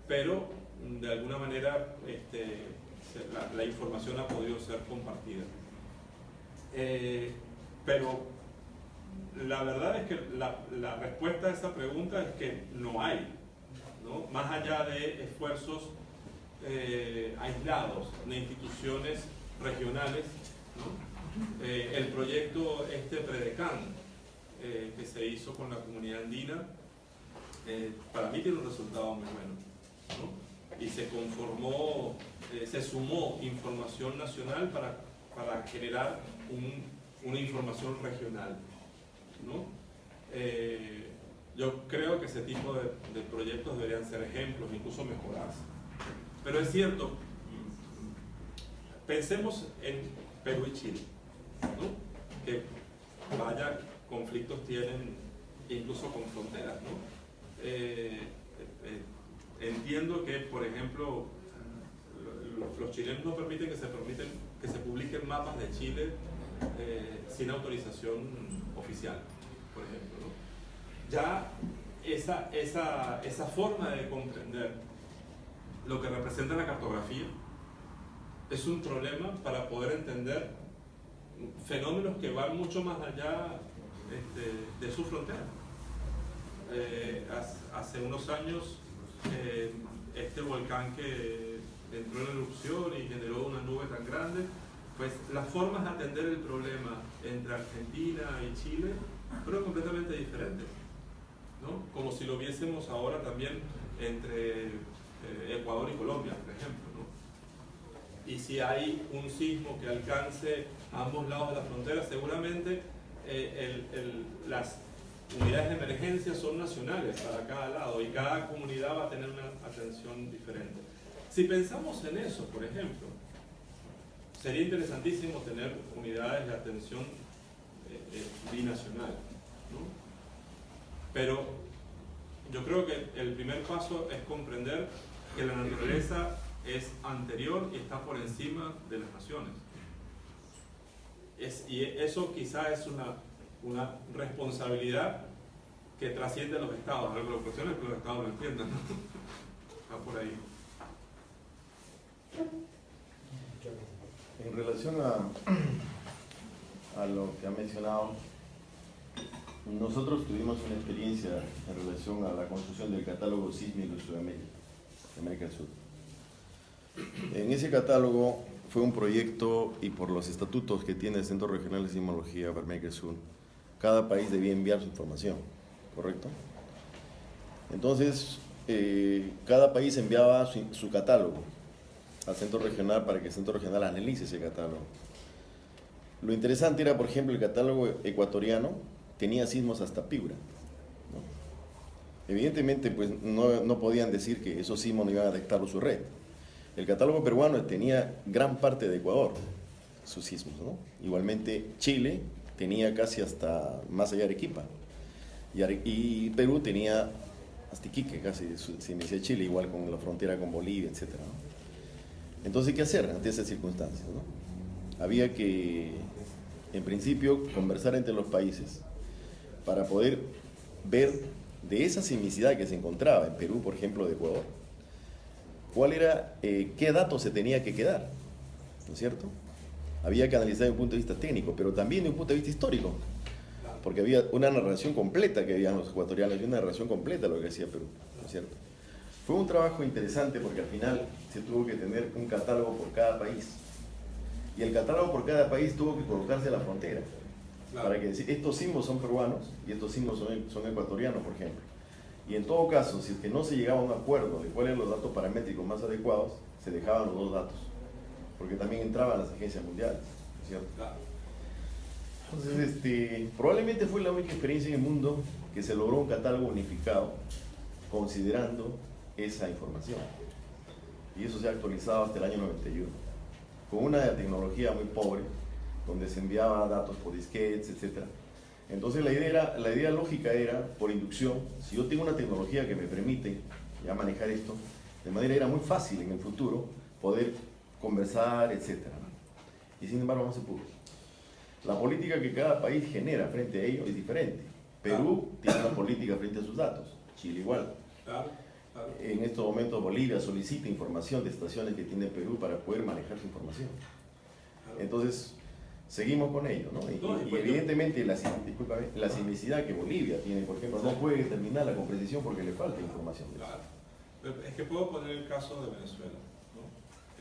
pero de alguna manera la información ha podido ser compartida. Pero la verdad es que la respuesta a esa pregunta es que no hay, ¿no? Más allá de esfuerzos aislados de instituciones regionales, ¿no? El proyecto Predecan que se hizo con la comunidad andina, para mí tiene un resultado muy bueno, ¿no? Y se conformó, se sumó información nacional para generar una información regional, ¿no? Yo creo que ese tipo de proyectos deberían ser ejemplos, incluso mejorarse. Pero es cierto, pensemos en Perú y Chile, ¿no? Que vaya conflictos tienen, incluso con fronteras, ¿no? Entiendo que, por ejemplo, los chilenos no permiten que se publiquen mapas de Chile sin autorización oficial, por ejemplo, ¿no? Ya esa forma de comprender lo que representa la cartografía es un problema para poder entender fenómenos que van mucho más allá de su frontera. Hace unos años este volcán que entró en erupción y generó una nube tan grande, pues las formas de atender el problema entre Argentina y Chile fueron completamente diferentes, ¿no? Como si lo viésemos ahora también entre Ecuador y Colombia, por ejemplo, ¿no? Y si hay un sismo que alcance a ambos lados de la frontera, seguramente unidades de emergencia son nacionales para cada lado y cada comunidad va a tener una atención diferente. Si pensamos en eso, por ejemplo, sería interesantísimo tener unidades de atención binacional, ¿no? Pero yo creo que el primer paso es comprender que la naturaleza es anterior y está por encima de las naciones. Y eso quizá es una responsabilidad que trasciende a los estados. La cuestión es que los estados lo entiendan, ¿no? Está por ahí. En relación a lo que ha mencionado, nosotros tuvimos una experiencia en relación a la construcción del catálogo sísmico de Sudamérica, de América del Sur. En ese catálogo fue un proyecto, y por los estatutos que tiene el Centro Regional de Sismología para América del Sur, cada país debía enviar su información, ¿correcto? Entonces, cada país enviaba su catálogo al Centro Regional para que el Centro Regional analice ese catálogo. Lo interesante era, por ejemplo, el catálogo ecuatoriano tenía sismos hasta Piura, ¿no? Evidentemente, pues no podían decir que esos sismos no iban a detectarlo su red. El catálogo peruano tenía gran parte de Ecuador, sus sismos, ¿no? Igualmente, Chile tenía casi hasta más allá de Arequipa. Y Perú tenía hasta Iquique, casi, si me decía Chile, igual con la frontera con Bolivia, etc., ¿no? Entonces, ¿qué hacer ante esas circunstancias, ¿no? Había que, en principio, conversar entre los países para poder ver de esa sismicidad que se encontraba en Perú, por ejemplo, de Ecuador, cuál era, qué datos se tenía que quedar, ¿no es cierto? Había que analizar desde un punto de vista técnico, pero también desde un punto de vista histórico, porque había una narración completa que habían los ecuatorianos y una narración completa de lo que hacía Perú, ¿no es cierto? Fue un trabajo interesante porque al final se tuvo que tener un catálogo por cada país, y el catálogo por cada país tuvo que colocarse a la frontera, para que decir, estos sismos son peruanos y estos sismos son ecuatorianos, por ejemplo. Y en todo caso, si es que no se llegaba a un acuerdo de cuáles eran los datos paramétricos más adecuados, se dejaban los dos datos, porque también entraban las agencias mundiales, ¿no es cierto? Entonces, probablemente fue la única experiencia en el mundo que se logró un catálogo unificado, considerando esa información. Y eso se ha actualizado hasta el año 91, con una tecnología muy pobre, donde se enviaba datos por disquetes, etc. Entonces la idea lógica era, por inducción, si yo tengo una tecnología que me permite ya manejar esto, de manera era muy fácil en el futuro poder conversar, etc. Y sin embargo no se pudo. La política que cada país genera frente a ello es diferente. Perú tiene una política frente a sus datos, Chile igual. En estos momentos Bolivia solicita información de estaciones que tiene Perú para poder manejar su información. Entonces, seguimos con ello, ¿no? Y evidentemente la sismicidad que Bolivia tiene, por ejemplo, no puede determinar la comprensión porque le falta información. Claro. Es que puedo poner el caso de Venezuela, ¿no?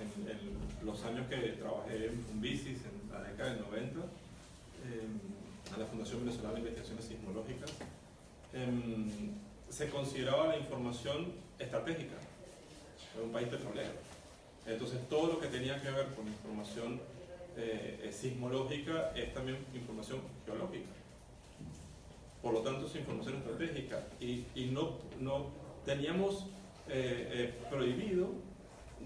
En los años que trabajé en Funvisis, en la década del 90, a la Fundación Venezolana de Investigaciones Sismológicas, se consideraba la información estratégica. Era un país petrolero. Entonces todo lo que tenía que ver con información sismológica es también información geológica. Por lo tanto es información estratégica y no teníamos prohibido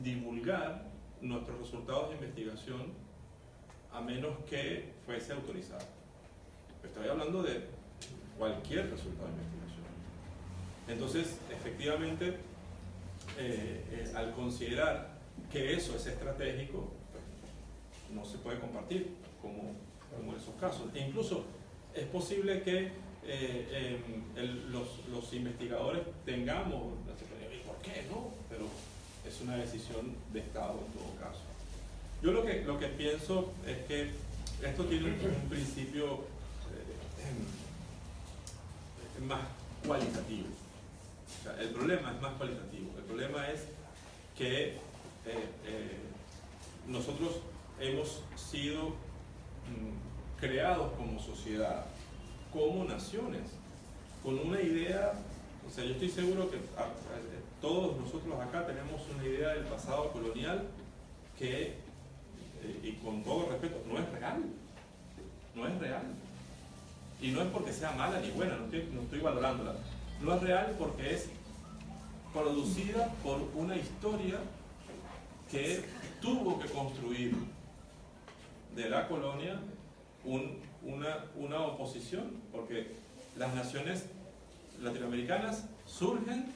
divulgar nuestros resultados de investigación a menos que fuese autorizado. Estoy hablando de cualquier resultado de investigación. Entonces, efectivamente, al considerar que eso es estratégico, no se puede compartir como en esos casos. E incluso es posible que los investigadores tengamos, ¿y por qué no? Pero es una decisión de Estado en todo caso. Yo lo que pienso es que esto tiene un principio más cualitativo. O sea, el problema es más cualitativo. El problema es que nosotros hemos sido creados como sociedad, como naciones, con una idea, o sea, yo estoy seguro que todos nosotros acá tenemos una idea del pasado colonial que, y con todo respeto, no es real. No es real. Y no es porque sea mala ni buena, no estoy valorándola. No es real porque es producida por una historia que tuvo que construir de la colonia una oposición, porque las naciones latinoamericanas surgen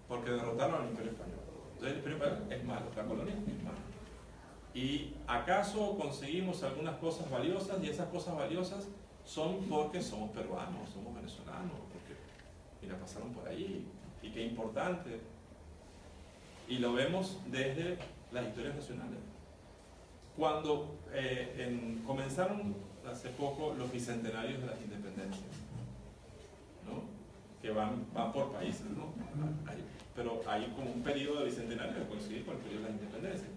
porque derrotaron al Imperio Español. Entonces el Imperio Español es malo, la colonia es mala. Y acaso conseguimos algunas cosas valiosas, y esas cosas valiosas son porque somos peruanos, somos venezolanos, porque mira, pasaron por ahí, y qué importante. Y lo vemos desde las historias nacionales. Cuando comenzaron hace poco los bicentenarios de las independencias, ¿no? Que van por países, ¿no? Pero hay como un periodo de bicentenario que coincide con el periodo de las independencias.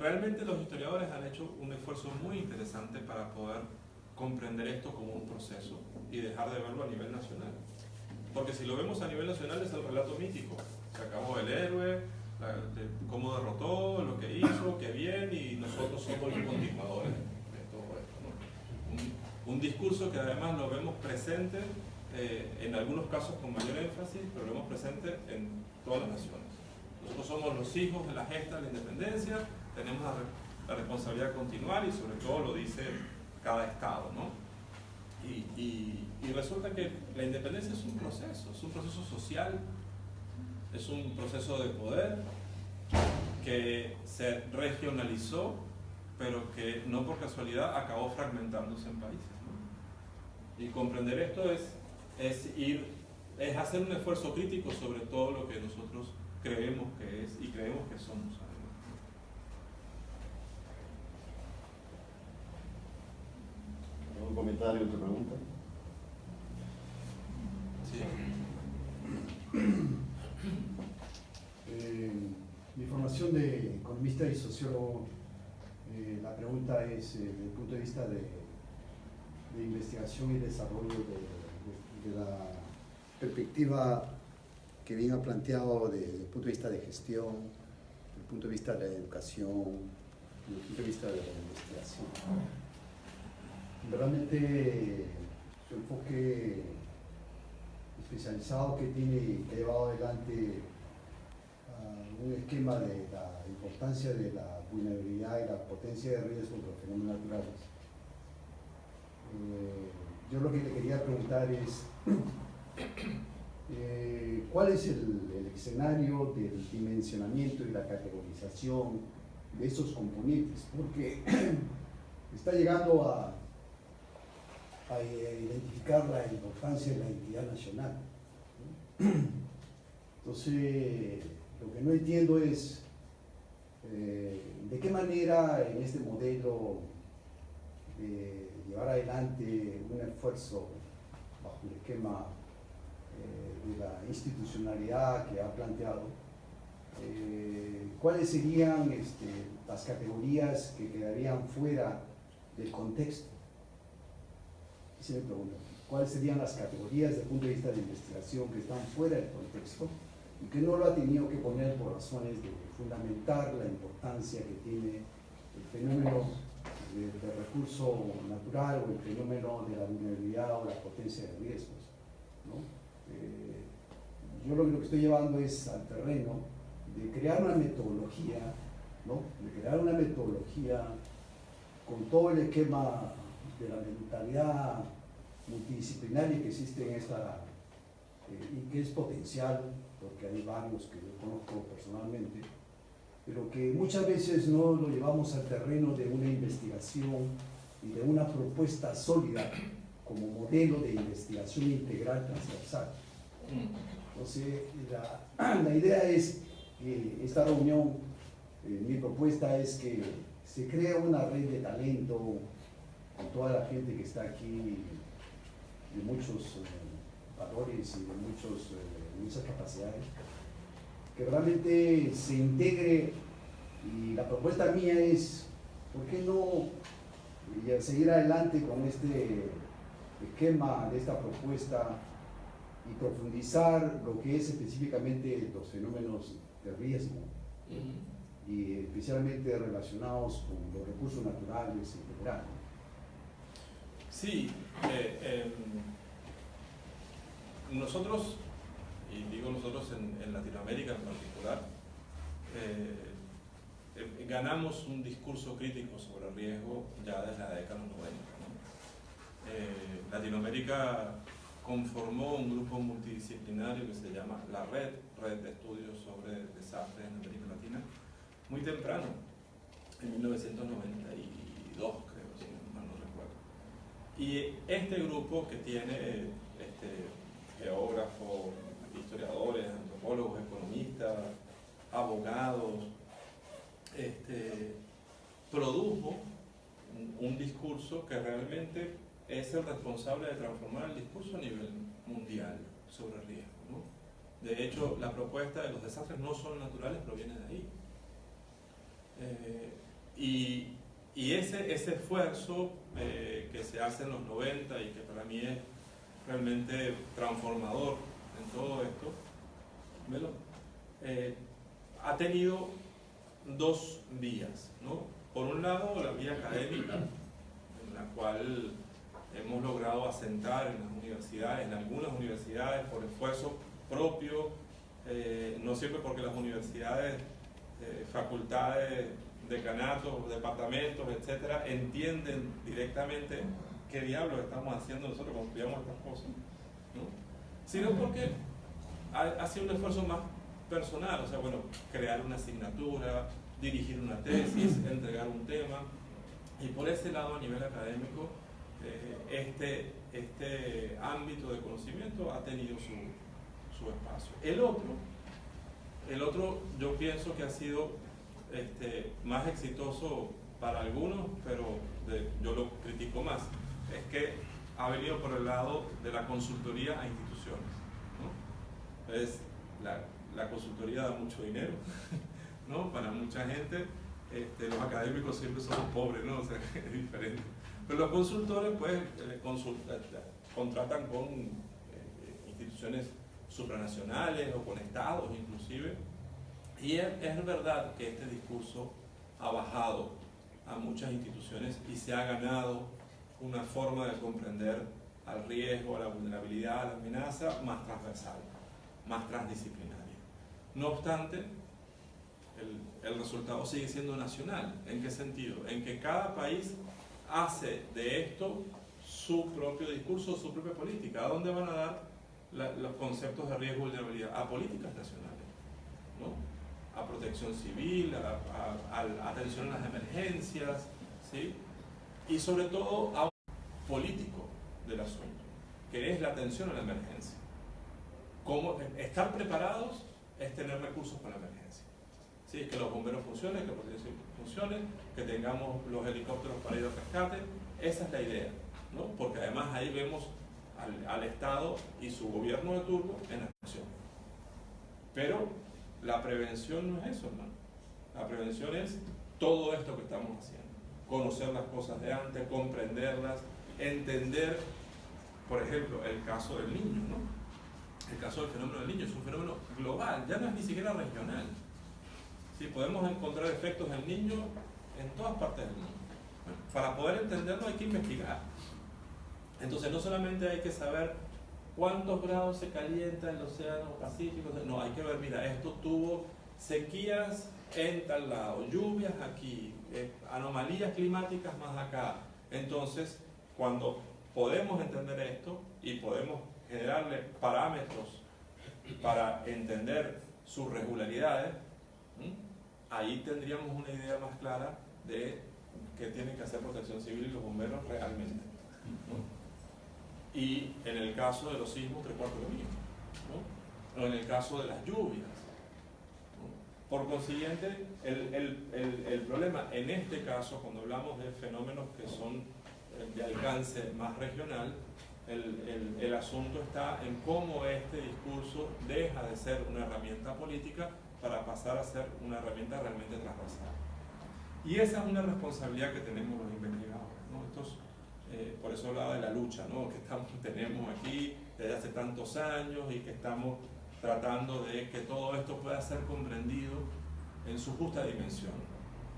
Realmente los historiadores han hecho un esfuerzo muy interesante para poder comprender esto como un proceso y dejar de verlo a nivel nacional. Porque si lo vemos a nivel nacional es el relato mítico. Se acabó el héroe, cómo derrotó, lo que hizo, qué bien, y nosotros somos los continuadores de todo esto, ¿no? Un discurso que además lo vemos presente, en algunos casos con mayor énfasis, pero lo vemos presente en todas las naciones. Nosotros somos los hijos de la gesta de la independencia, tenemos la responsabilidad de continuar, y sobre todo lo dice cada estado, ¿no? Y resulta que la independencia es un proceso social, es un proceso de poder que se regionalizó, pero que no por casualidad acabó fragmentándose en países, ¿no? Y comprender esto es hacer un esfuerzo crítico sobre todo lo que nosotros creemos que es y creemos que somos. ¿Algún comentario, otra pregunta? Sí. Mi formación de economista y sociólogo, la pregunta es desde el punto de vista de investigación y desarrollo de la perspectiva que bien ha planteado desde el punto de vista de gestión, desde el punto de vista de la educación, desde el punto de vista de la investigación. Realmente su enfoque especializado que ha llevado adelante un esquema de la importancia de la vulnerabilidad y la potencia de riesgo de los fenómenos naturales. Yo lo que le quería preguntar es ¿cuál es el escenario del dimensionamiento y la categorización de esos componentes? Porque está llegando a identificar la importancia de la identidad nacional, ¿no? Entonces, lo que no entiendo es de qué manera en este modelo de llevar adelante un esfuerzo bajo el esquema de la institucionalidad que ha planteado, ¿cuáles serían las categorías que quedarían fuera del contexto? Y se me pregunta, ¿cuáles serían las categorías desde el punto de vista de investigación que están fuera del contexto y que no lo ha tenido que poner por razones de fundamentar la importancia que tiene el fenómeno del recurso natural o el fenómeno de la vulnerabilidad o la potencia de riesgos, ¿no? Yo lo que estoy llevando es al terreno de crear una metodología, ¿no? De crear una metodología con todo el esquema de la mentalidad multidisciplinaria que existe en esta y que es potencial, porque hay varios que yo conozco personalmente, pero que muchas veces no lo llevamos al terreno de una investigación y de una propuesta sólida como modelo de investigación integral transversal. Entonces, la idea es que esta reunión, mi propuesta es que se crea una red de talento con toda la gente que está aquí, de muchos valores y de muchas capacidades, que realmente se integre. Y la propuesta mía es, ¿por qué no seguir adelante con este esquema de esta propuesta y profundizar lo que es específicamente los fenómenos de riesgo, y especialmente relacionados con los recursos naturales en general? Sí, nosotros, y digo nosotros en Latinoamérica en particular, ganamos un discurso crítico sobre riesgo ya desde la década de los 90, ¿no? Latinoamérica conformó un grupo multidisciplinario que se llama la Red de Estudios sobre Desastres en América Latina, muy temprano, en 1992 creo, si mal no recuerdo. Y este grupo que tiene geógrafos, historiadores, antropólogos, economistas, abogados, produjo un discurso que realmente es el responsable de transformar el discurso a nivel mundial sobre riesgo, ¿no? De hecho, la propuesta de los desastres no son naturales proviene de ahí. Y ese esfuerzo que se hace en los 90 y que para mí es realmente transformador en todo esto, ha tenido dos vías, ¿no? Por un lado, la vía académica, en la cual hemos logrado asentar en las universidades, en algunas universidades, por esfuerzo propio, no siempre porque las universidades, facultades, decanatos, departamentos, etcétera, entienden directamente qué diablos estamos haciendo nosotros cuando estudiamos estas cosas, ¿no? Sino porque ha sido un esfuerzo más personal, o sea, bueno, crear una asignatura, dirigir una tesis, entregar un tema, y por ese lado a nivel académico este ámbito de conocimiento ha tenido su espacio. El otro yo pienso que ha sido más exitoso para algunos, pero yo lo critico más, es que ha venido por el lado de la consultoría a instituciones, ¿no? Entonces, la consultoría da mucho dinero, ¿no? Para mucha gente, los académicos siempre somos pobres, ¿no? O sea, es diferente. Pero los consultores, pues, contratan con instituciones supranacionales o con estados, inclusive. Y es verdad que este discurso ha bajado a muchas instituciones y se ha ganado una forma de comprender al riesgo, a la vulnerabilidad, a la amenaza más transversal, más transdisciplinaria. No obstante, el resultado sigue siendo nacional. ¿En qué sentido? En que cada país hace de esto su propio discurso, su propia política. ¿A dónde van a dar los conceptos de riesgo y vulnerabilidad? A políticas nacionales, ¿no? A protección civil, a atención a las emergencias, ¿sí? Y sobre todo a un político del asunto, que es la atención a la emergencia. ¿Cómo estar preparados? Es tener recursos para la emergencia. ¿Sí? Que los bomberos funcionen, que la protección funcione, que tengamos los helicópteros para ir al rescate. Esa es la idea, ¿no? Porque además ahí vemos al Estado y su gobierno de turno en acción. Pero la prevención no es eso, hermano. La prevención es todo esto que estamos haciendo. Conocer las cosas de antes, comprenderlas, entender, por ejemplo, el caso del niño, ¿no? El caso del fenómeno del niño es un fenómeno global, ya no es ni siquiera regional. ¿Sí? Podemos encontrar efectos del niño en todas partes del mundo. Bueno, para poder entenderlo hay que investigar. Entonces no solamente hay que saber cuántos grados se calienta el océano Pacífico, no, hay que ver, mira, esto tuvo sequías en tal lado, lluvias aquí, anomalías climáticas más acá. Entonces, cuando podemos entender esto y podemos generarle parámetros para entender sus regularidades, ahí tendríamos una idea más clara de qué tienen que hacer Protección Civil y los bomberos realmente, ¿no? Y en el caso de los sismos, 3/4 lo mismo, ¿no? O en el caso de las lluvias, ¿no? Por consiguiente, el problema en este caso, cuando hablamos de fenómenos que son de alcance más regional, el asunto está en cómo este discurso deja de ser una herramienta política para pasar a ser una herramienta realmente transversal. Y esa es una responsabilidad que tenemos los investigadores, ¿no? Por eso hablaba de la lucha, ¿no? Que tenemos aquí desde hace tantos años y que estamos tratando de que todo esto pueda ser comprendido en su justa dimensión,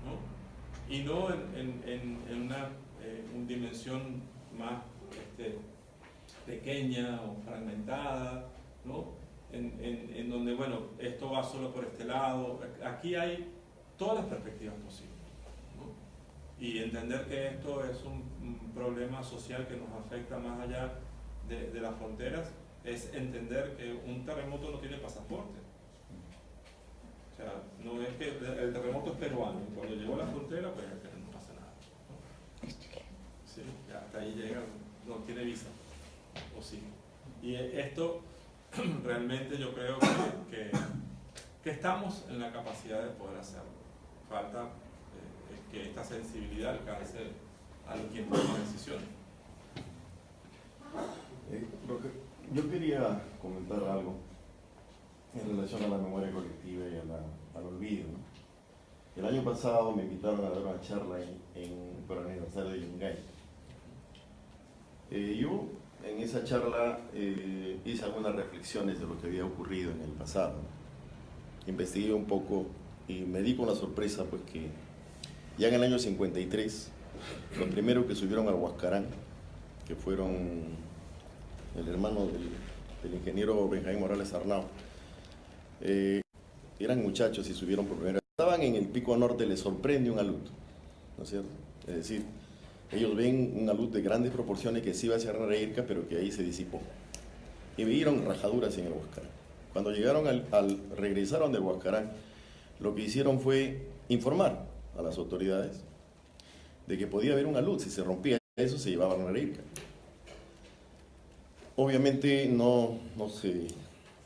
¿no? Y no en una dimensión más pequeña o fragmentada, ¿no? En donde, bueno, esto va solo por este lado. Aquí hay todas las perspectivas posibles, ¿no? Y entender que esto es un problema social que nos afecta más allá de las fronteras, es entender que un terremoto no tiene pasaporte. O sea, no es que el terremoto es peruano, y cuando llegó a la frontera, pues no pasa nada, ¿no? Sí, ya hasta ahí llega, no tiene visa, o sí. Y esto realmente yo creo que estamos en la capacidad de poder hacerlo. Falta que esta sensibilidad alcance a quien toma decisiones. Yo quería comentar algo en relación a la memoria colectiva y al olvido, ¿no? El año pasado me invitaron a dar una charla por el aniversario de Yungay. Yo en esa charla hice algunas reflexiones de lo que había ocurrido en el pasado, ¿no? Investigué un poco y me di con la sorpresa pues que ya en el año 53 los primeros que subieron al Huascarán, que fueron el hermano del ingeniero Benjamín Morales Arnao, eran muchachos y subieron por primera vez. Estaban en el pico norte, les sorprende un alud, ¿no es cierto? Es decir, ellos ven un alud de grandes proporciones que sí iba hacia Reirca, pero que ahí se disipó. Y vieron rajaduras en el Huascarán. Cuando llegaron regresaron del Huascarán, lo que hicieron fue informar a las autoridades de que podía haber un alud. Si se rompía eso, se llevaba a Reirca. Obviamente no se,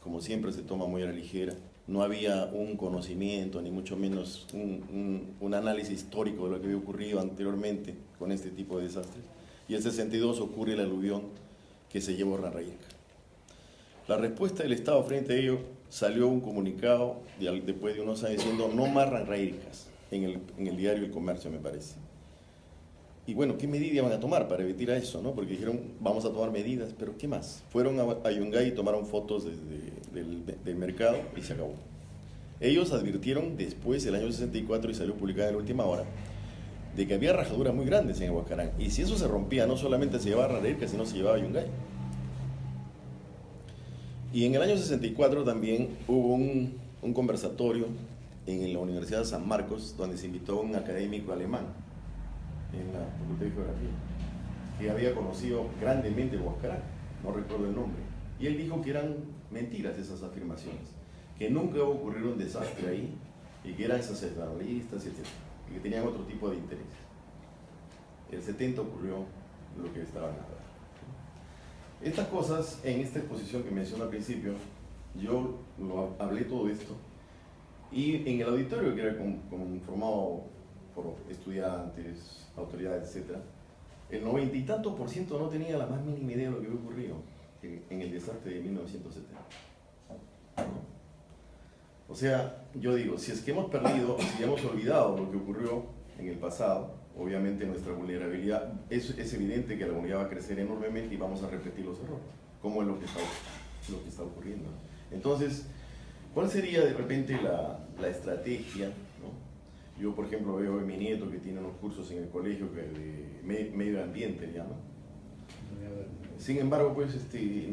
como siempre, se toma muy a la ligera. No había un conocimiento, ni mucho menos un análisis histórico de lo que había ocurrido anteriormente con este tipo de desastres. Y en 62 ocurre el aluvión que se llevó a Ranraírca. La respuesta del Estado frente a ello, salió un comunicado después de unos años diciendo no más Ranraírcas en el diario El Comercio, me parece. Y bueno, ¿qué medidas van a tomar para evitar eso, no? Porque dijeron, vamos a tomar medidas, pero ¿qué más? Fueron a Yungay y tomaron fotos del mercado y se acabó. Ellos advirtieron después, el año 64, y salió publicada en la última hora, de que había rajaduras muy grandes en el Huascarán. Y si eso se rompía, no solamente se llevaba a Ranraírca, sino se llevaba a Yungay. Y en el año 64 también hubo un conversatorio en la Universidad de San Marcos, donde se invitó a un académico alemán, en la Facultad de Geografía, que había conocido grandemente el Huascarán, no recuerdo el nombre, y él dijo que eran mentiras esas afirmaciones, que nunca hubo ocurrido un desastre ahí, y que eran sensacionalistas, etc., y que tenían otro tipo de interés. El 70 ocurrió lo que estaban hablando. Estas cosas, en esta exposición que mencioné al principio, yo hablé todo esto, y en el auditorio, que era conformado por estudiantes, autoridades, etc., el 90 y tantos % no tenía la más mínima idea de lo que había ocurrido en el desastre de 1970. ¿No? O sea, yo digo, si es que hemos perdido, si hemos olvidado lo que ocurrió en el pasado, obviamente nuestra vulnerabilidad, es evidente que la humanidad va a crecer enormemente y vamos a repetir los errores, como es lo que está ocurriendo. Entonces, ¿cuál sería de repente la estrategia, ¿no? Yo, por ejemplo, veo a mi nieto que tiene unos cursos en el colegio de medio ambiente, ¿ya, no? Sin embargo, pues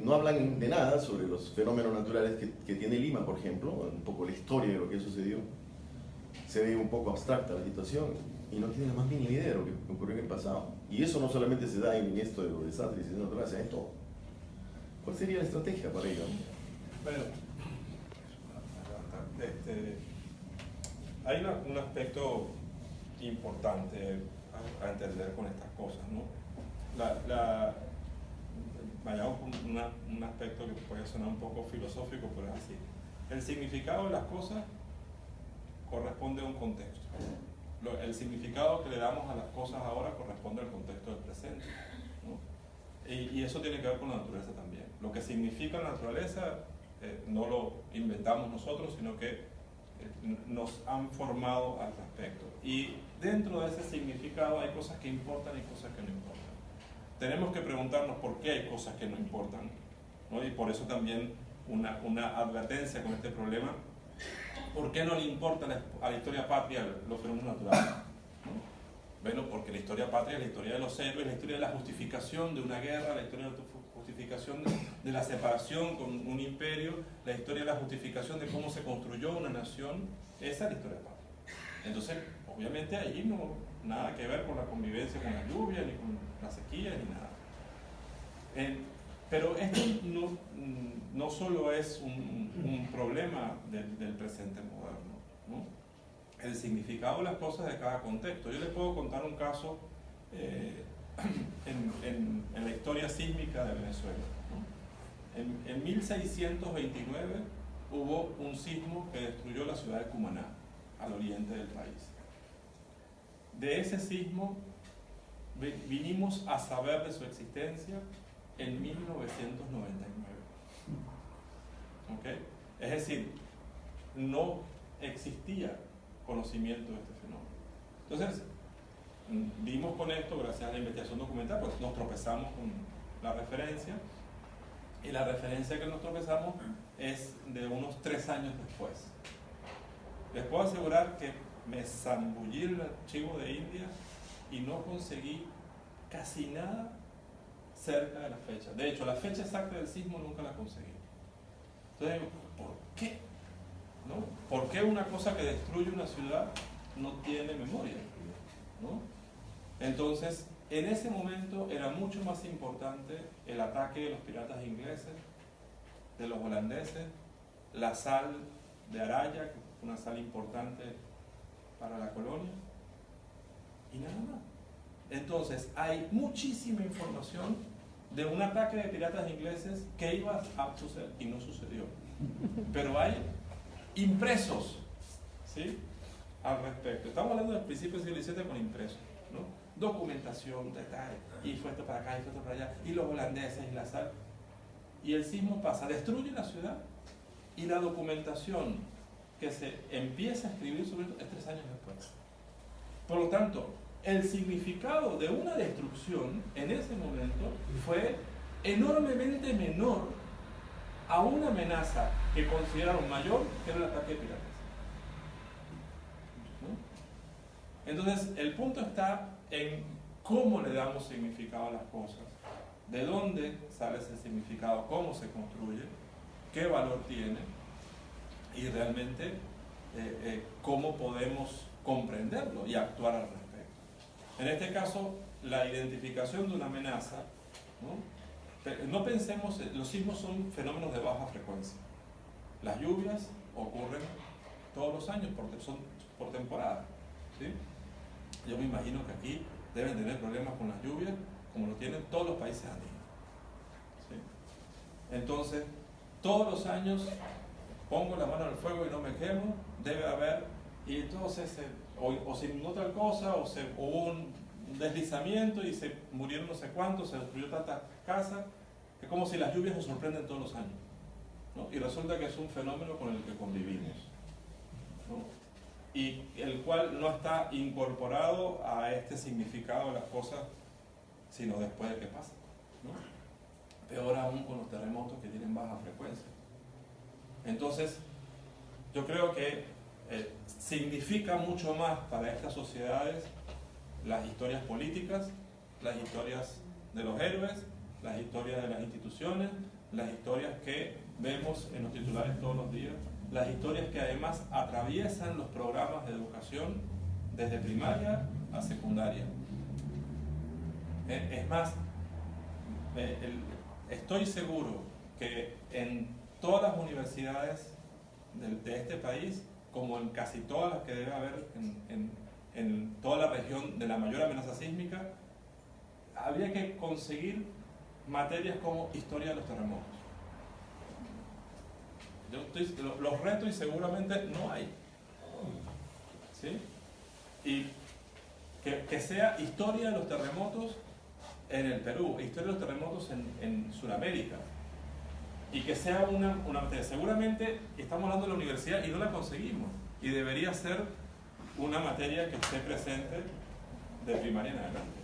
no hablan de nada sobre los fenómenos naturales que tiene Lima, por ejemplo, un poco la historia de lo que sucedió. Se ve un poco abstracta la situación y no tienen la más mínima idea de lo que ocurrió en el pasado. Y eso no solamente se da en esto de los desastres, sino naturales, se da en todo. ¿Cuál sería la estrategia para ello? Bueno, hay un aspecto importante a entender con estas cosas, ¿no? Vayamos con un aspecto que puede sonar un poco filosófico, pero es así. El significado de las cosas corresponde a un contexto. El significado que le damos a las cosas ahora corresponde al contexto del presente, ¿no? Y eso tiene que ver con la naturaleza también. Lo que significa la naturaleza no lo inventamos nosotros, sino que nos han formado al respecto. Y dentro de ese significado hay cosas que importan y cosas que no importan. Tenemos que preguntarnos por qué hay cosas que no importan, ¿no? Y por eso también una advertencia con este problema. ¿Por qué no le importa a la historia patria los fenómenos naturales, ¿no? Bueno, porque la historia patria es la historia de los héroes, la historia de la justificación de una guerra, la historia de la justificación de la separación con un imperio, la historia de la justificación de cómo se construyó una nación. Esa es la historia patria. Entonces, obviamente ahí no nada que ver con la convivencia con la lluvia, ni con la sequía, ni nada. Pero esto no solo es un problema del presente moderno, ¿no? El significado de las cosas de cada contexto. Yo les puedo contar un caso en la historia sísmica de Venezuela, ¿no? En 1629 hubo un sismo que destruyó la ciudad de Cumaná, al oriente del país. De ese sismo vinimos a saber de su existencia en 1999. ¿Okay? Es decir, no existía conocimiento de este fenómeno. Entonces, dimos con esto, gracias a la investigación documental, pues nos tropezamos con la referencia, y la referencia que nos tropezamos es de unos 3 años después. Les puedo asegurar que me zambullí en el archivo de India y no conseguí casi nada cerca de la fecha. De hecho, la fecha exacta del sismo nunca la conseguí. Entonces, ¿por qué? ¿No? ¿Por qué una cosa que destruye una ciudad no tiene memoria? ¿No? Entonces, en ese momento era mucho más importante el ataque de los piratas ingleses, de los holandeses, la sal de Araya, que fue una sal importante para la colonia, y nada más. Entonces, hay muchísima información de un ataque de piratas ingleses que iba a suceder y no sucedió. Pero hay impresos, ¿sí?, al respecto. Estamos hablando del principio del siglo XVII con impresos, ¿no? Documentación, detalle, y fue esto para acá, y fue esto para allá, y los holandeses, y la sal. Y el sismo pasa, destruye la ciudad, y la documentación que se empieza a escribir sobre esto es 3 años después. Por lo tanto, el significado de una destrucción en ese momento fue enormemente menor a una amenaza que consideraron mayor, que era el ataque de piratas, ¿no? Entonces, el punto está en cómo le damos significado a las cosas, de dónde sale ese significado, cómo se construye, qué valor tiene y realmente cómo podemos comprenderlo y actuar al respecto. En este caso, la identificación de una amenaza, no pensemos, los sismos son fenómenos de baja frecuencia. Las lluvias ocurren todos los años, son por temporada, ¿sí? Yo me imagino que aquí deben tener problemas con las lluvias, como lo tienen todos los países andinos, ¿sí? Entonces, todos los años pongo la mano al fuego y no me quemo, debe haber, y entonces o se inundó tal cosa, o hubo un deslizamiento y se murieron no sé cuántos, se destruyó tanta casa. Es como si las lluvias nos sorprenden todos los años, ¿no? Y resulta que es un fenómeno con el que convivimos, ¿no? Y el cual no está incorporado a este significado de las cosas, sino después de que pasa, ¿no? Peor aún con los terremotos que tienen baja frecuencia. Entonces, yo creo que significa mucho más para estas sociedades las historias políticas, las historias de los héroes, las historias de las instituciones, las historias que vemos en los titulares todos los días, las historias que además atraviesan los programas de educación desde primaria a secundaria. Es más, estoy seguro que en todas las universidades de este país, como en casi todas las que debe haber en toda la región de la mayor amenaza sísmica, habría que conseguir materias como historia de los terremotos. Los retos y seguramente no hay, ¿sí? Y que sea historia de los terremotos en el Perú, historia de los terremotos en Sudamérica, y que sea una materia. Seguramente estamos hablando de la universidad y no la conseguimos, y debería ser una materia que esté presente de primaria en adelante.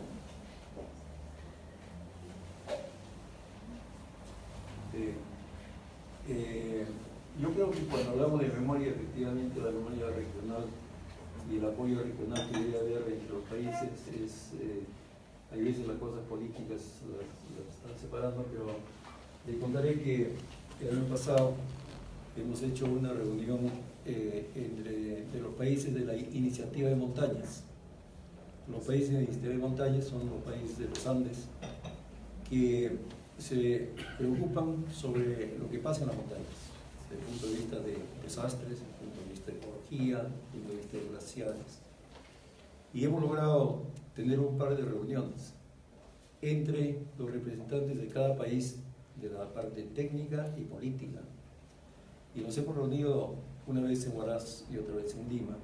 Yo creo que cuando hablamos de memoria, efectivamente la memoria regional y el apoyo regional que debe haber entre los países hay veces las cosas políticas las están separando, pero le contaré que el año pasado hemos hecho una reunión de los países de la Iniciativa de Montañas. Los países de la Iniciativa de Montañas son los países de los Andes que se preocupan sobre lo que pasa en las montañas, desde el punto de vista de desastres, desde el punto de vista de ecología, desde el punto de vista de glaciares. Y hemos logrado tener un par de reuniones entre los representantes de cada país de la parte técnica y política. Y nos hemos reunido una vez en Huaraz y otra vez en Lima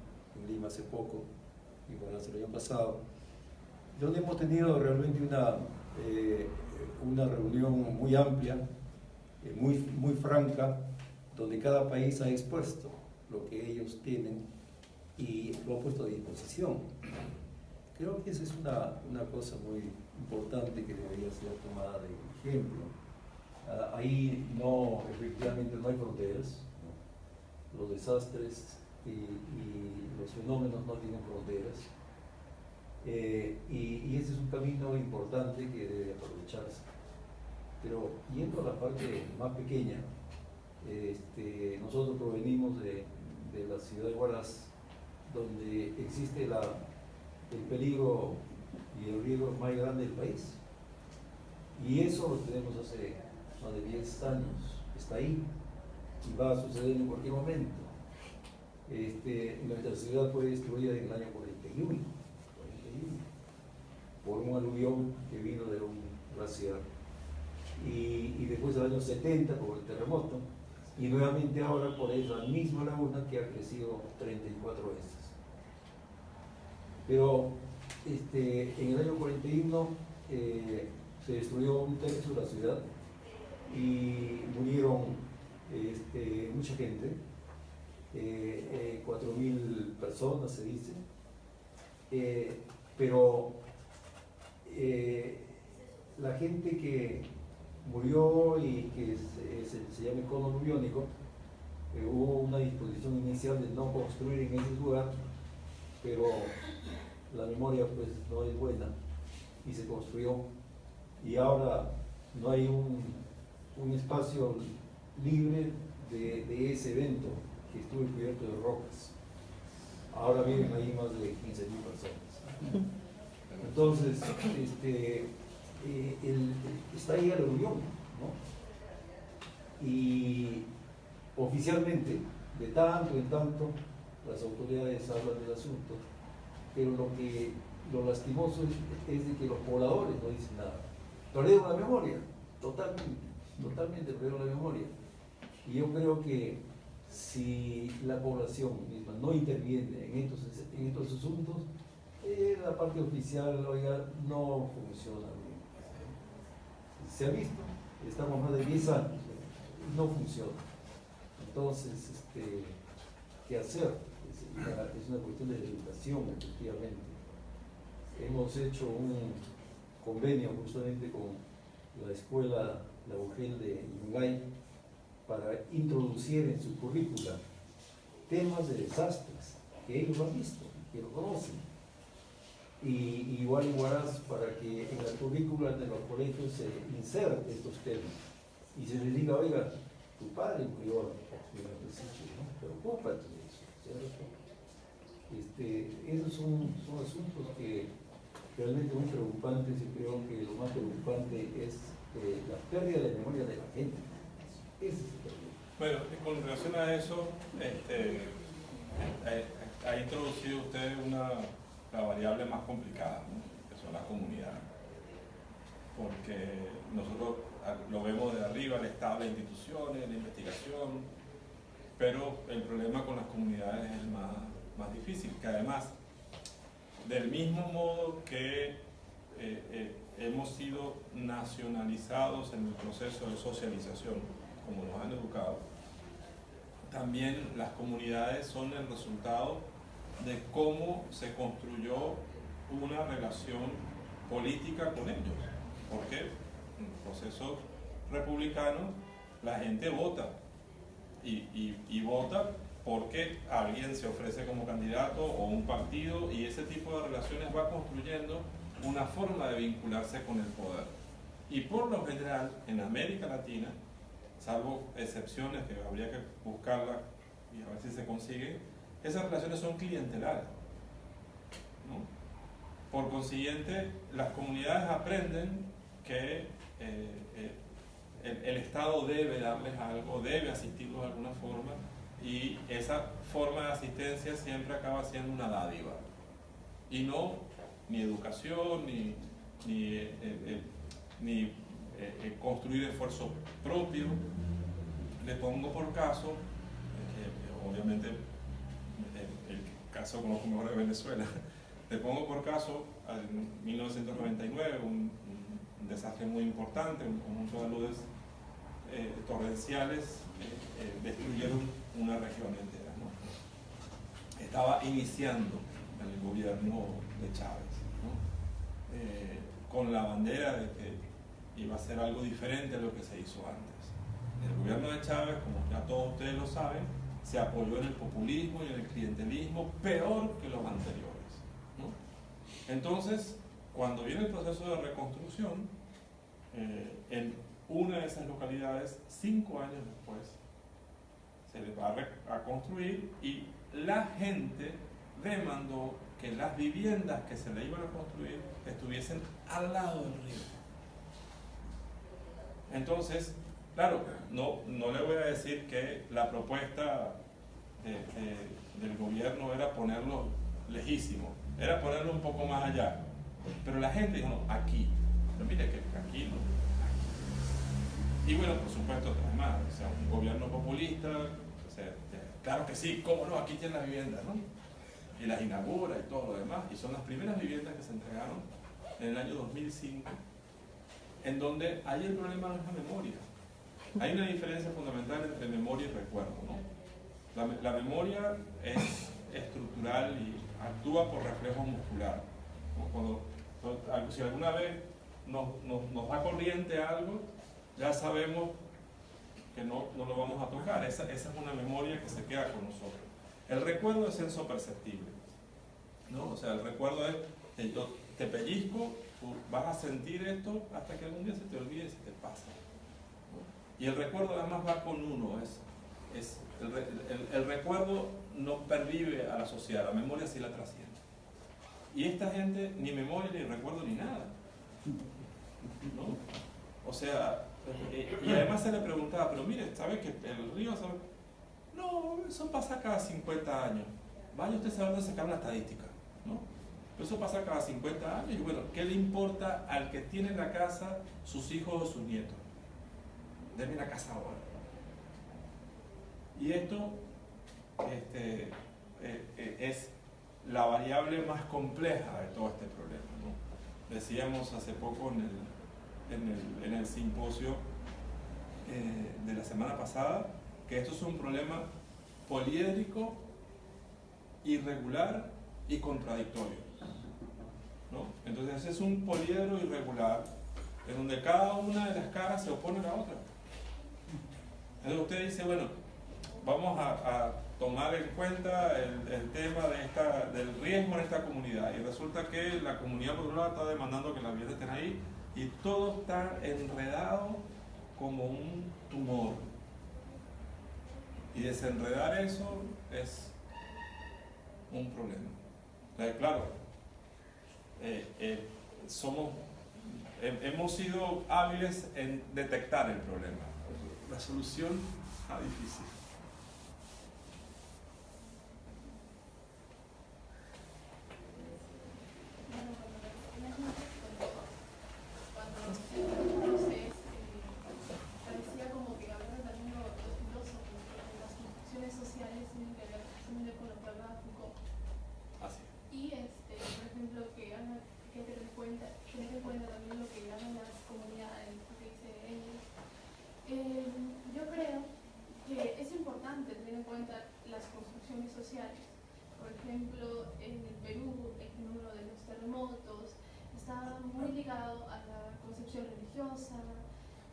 hace poco, y Huaraz el año pasado, donde hemos tenido realmente una reunión muy amplia, muy franca, donde cada país ha expuesto lo que ellos tienen y lo ha puesto a disposición. Creo que esa es una cosa muy importante que debería ser tomada de ejemplo. Ahí efectivamente no hay fronteras, ¿no? Los desastres y los fenómenos no tienen fronteras, y ese es un camino importante que debe aprovecharse. Pero yendo a la parte más pequeña, nosotros provenimos de la ciudad de Huaraz, donde existe el peligro y el riesgo más grande del país, y eso lo tenemos hace más de 10 años, está ahí y va a suceder en cualquier momento. Nuestra ciudad fue destruida en el año 41 por un aluvión que vino de un glaciar, y después del año 70 por el terremoto, y nuevamente ahora por esa misma laguna que ha crecido 34 veces. Pero en el año 41 se destruyó un tercio de la ciudad y murieron mucha gente, 4.000 personas se dice, pero la gente que murió y que se llama icono aluviónico, hubo una disposición inicial de no construir en ese lugar, pero la memoria pues no es buena y se construyó, y ahora no hay un espacio libre de ese evento que estuvo cubierto de rocas. Ahora viven ahí más de 15.000 personas. Entonces, está ahí el aluvión, ¿no? Y oficialmente, de tanto en tanto, las autoridades hablan del asunto, pero lo lastimoso es de que los pobladores no dicen nada. Perdieron la memoria, totalmente perdieron la memoria. Y yo creo que si la población misma no interviene en estos asuntos, la parte oficial, no funciona bien. Se ha visto, estamos más de 10 años, no funciona. Entonces, ¿qué hacer? Es una cuestión de educación, efectivamente. Hemos hecho un convenio justamente con la escuela La Ugel de Yungay para introducir en su currícula temas de desastres que ellos han visto, que lo conocen, y igual en Huaraz para que en la currícula de los colegios se inserte estos temas y se les diga, oiga, tu padre murió en el principio, ¿no? Preocúpate de eso, ¿cierto? Esos son asuntos que realmente muy preocupantes, y creo que lo más preocupante es la pérdida de memoria de la gente. Ese es el problema. Bueno, con relación a eso, ha introducido usted la variable más complicada, ¿no? Que son las comunidades. Porque nosotros lo vemos de arriba, el Estado, las instituciones, la investigación, pero el problema con las comunidades es el más difícil, que además, del mismo modo que hemos sido nacionalizados en el proceso de socialización, como nos han educado, también las comunidades son el resultado de cómo se construyó una relación política con ellos, porque en el proceso republicano la gente vota y vota porque alguien se ofrece como candidato o un partido, y ese tipo de relaciones va construyendo una forma de vincularse con el poder. Y por lo general, en América Latina, salvo excepciones que habría que buscarlas y a ver si se consiguen, esas relaciones son clientelares, ¿no? Por consiguiente, las comunidades aprenden que el Estado debe darles algo, debe asistirlos de alguna forma, y esa forma de asistencia siempre acaba siendo una dádiva, y no ni educación, ni construir esfuerzo propio. Le pongo por caso, obviamente el caso conozco mejor de Venezuela, le pongo por caso en 1999 un desastre muy importante, un conjunto de aludes torrenciales destruyeron una región entera, ¿no? Estaba iniciando el gobierno de Chávez, ¿no? Con la bandera de que iba a ser algo diferente a lo que se hizo antes. El gobierno de Chávez, como ya todos ustedes lo saben, se apoyó en el populismo y en el clientelismo peor que los anteriores, ¿no? Entonces, cuando viene el proceso de reconstrucción, en una de esas localidades, 5 años después, se les va a construir, y la gente demandó que las viviendas que se le iban a construir estuviesen al lado del río. Entonces, claro, no le voy a decir que la propuesta del gobierno era ponerlo lejísimo, era ponerlo un poco más allá, pero la gente dijo, no, aquí, pero mire que aquí no. Y bueno, por supuesto, además, o sea, un gobierno populista, o sea, claro que sí, cómo no, aquí tienen las viviendas, ¿no? Y las inaugura y todo lo demás, y son las primeras viviendas que se entregaron en el año 2005, en donde ahí el problema no es la memoria. Hay una diferencia fundamental entre memoria y recuerdo, ¿no? La memoria es estructural y actúa por reflejo muscular, ¿no? Si alguna vez nos da corriente algo, ya sabemos que no lo vamos a tocar. Esa es una memoria que se queda con nosotros. El recuerdo es senso perceptible, ¿no? O sea, el recuerdo es que yo te pellizco, tú vas a sentir esto hasta que algún día se te olvide y se te pasa, ¿no? Y el recuerdo además va con uno. El recuerdo no pervive a la sociedad, la memoria sí la trasciende. Y esta gente ni memoria, ni recuerdo, ni nada, ¿no? O sea, y además se le preguntaba, pero mire, ¿sabe que el río sabe? No, eso pasa cada 50 años. Vaya usted sabiendo sacar una estadística, ¿no? Pero eso pasa cada 50 años, y bueno, ¿qué le importa al que tiene en la casa sus hijos o sus nietos? Deme la casa ahora. Y esto es la variable más compleja de todo este problema, ¿no? Decíamos hace poco en el simposio de la semana pasada que esto es un problema poliédrico, irregular y contradictorio, ¿no? Entonces es un poliedro irregular en donde cada una de las caras se opone a la otra. Entonces usted dice, bueno, vamos a tomar en cuenta el tema del riesgo en esta comunidad, y resulta que la comunidad por un lado está demandando que las viviendas estén ahí, y todo está enredado como un tumor. Y desenredar eso es un problema. Claro, hemos sido hábiles en detectar el problema. La solución está difícil.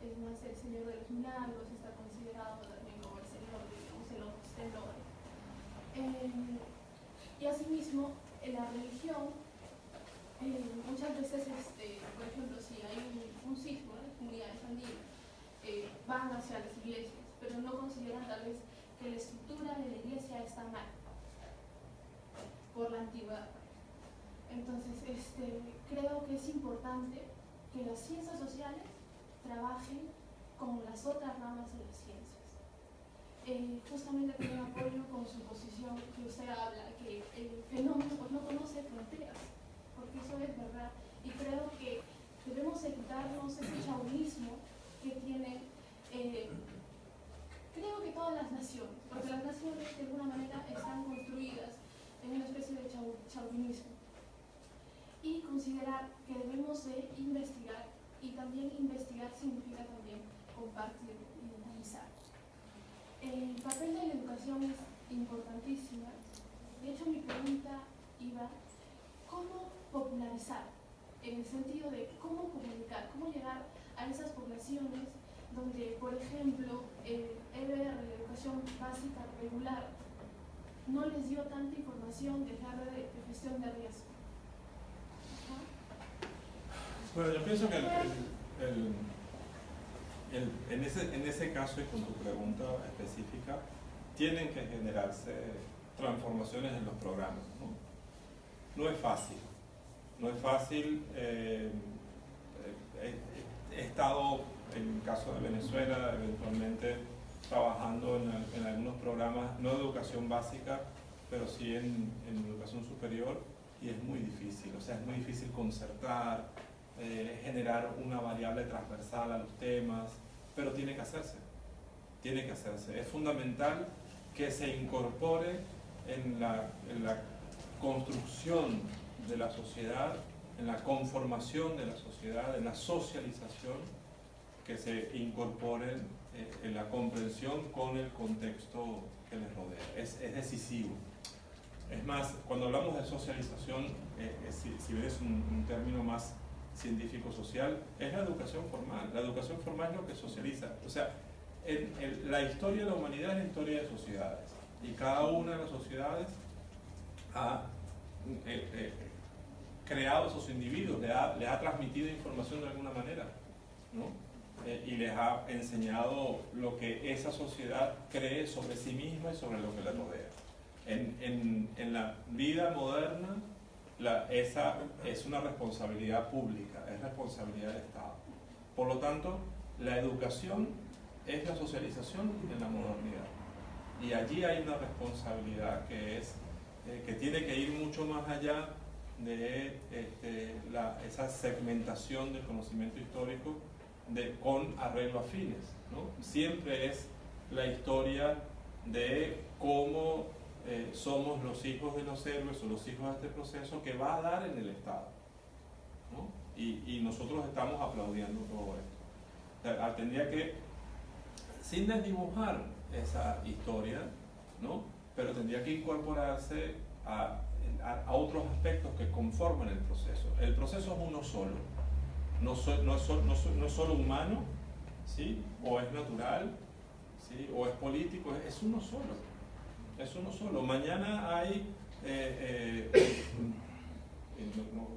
Es más, el Señor de los Milagros está considerado también como el Señor de los temblores. Y asimismo, en la religión, muchas veces, por ejemplo, si hay un sismo en las comunidades andinas, van hacia las iglesias, pero no consideran tal vez que la estructura de la iglesia está mal por la antigüedad. Entonces, creo que es importante que las ciencias sociales trabajen como las otras ramas de las ciencias. Justamente también apoyo con su posición que usted habla, que el fenómeno pues, no conoce fronteras, porque eso es verdad. Y creo que debemos evitarnos ese chauvinismo que tienen, creo que todas las naciones, porque las naciones de alguna manera están construidas en una especie de chauvinismo. Y considerar que debemos de investigar, y también investigar significa también compartir y analizar. El papel de la educación es importantísimo. De hecho, mi pregunta iba, ¿cómo popularizar? En el sentido de cómo comunicar, cómo llegar a esas poblaciones donde, por ejemplo, EBR, la educación básica regular, no les dio tanta información de la de gestión de riesgo. Bueno, yo pienso que en ese caso y con tu pregunta específica, tienen que generarse transformaciones en los programas, ¿no? No es fácil. No es fácil. He estado, en el caso de Venezuela, eventualmente trabajando en algunos programas, no de educación básica, pero sí en educación superior, y es muy difícil. O sea, es muy difícil concertar, generar una variable transversal a los temas, pero tiene que hacerse. Tiene que hacerse. Es fundamental que se incorpore en la construcción de la sociedad, en la conformación de la sociedad, en la socialización, que se incorporen en la comprensión con el contexto que les rodea. Es decisivo. Es más, cuando hablamos de socialización, si ves un término más científico-social, es la educación formal. La educación formal es lo que socializa. O sea, la historia de la humanidad es la historia de sociedades. Y cada una de las sociedades ha creado a esos individuos, les ha transmitido información de alguna manera, ¿no? Y les ha enseñado lo que esa sociedad cree sobre sí misma y sobre lo que le rodea. En la vida moderna, esa es una responsabilidad pública, es responsabilidad del Estado. Por lo tanto, la educación es la socialización en la modernidad. Y allí hay una responsabilidad que tiene que ir mucho más allá de esa segmentación del conocimiento histórico con arreglo a fines, ¿no? Siempre es la historia de cómo somos los hijos de los héroes o los hijos de este proceso que va a dar en el Estado, ¿no? Y nosotros estamos aplaudiendo todo esto. O sea, tendría que, sin desdibujar esa historia, ¿no? Pero tendría que incorporarse a otros aspectos que conforman el proceso. El proceso es uno solo, no es solo humano, ¿sí? O es natural, ¿sí? O es político, es uno solo. Es uno solo. Mañana hay,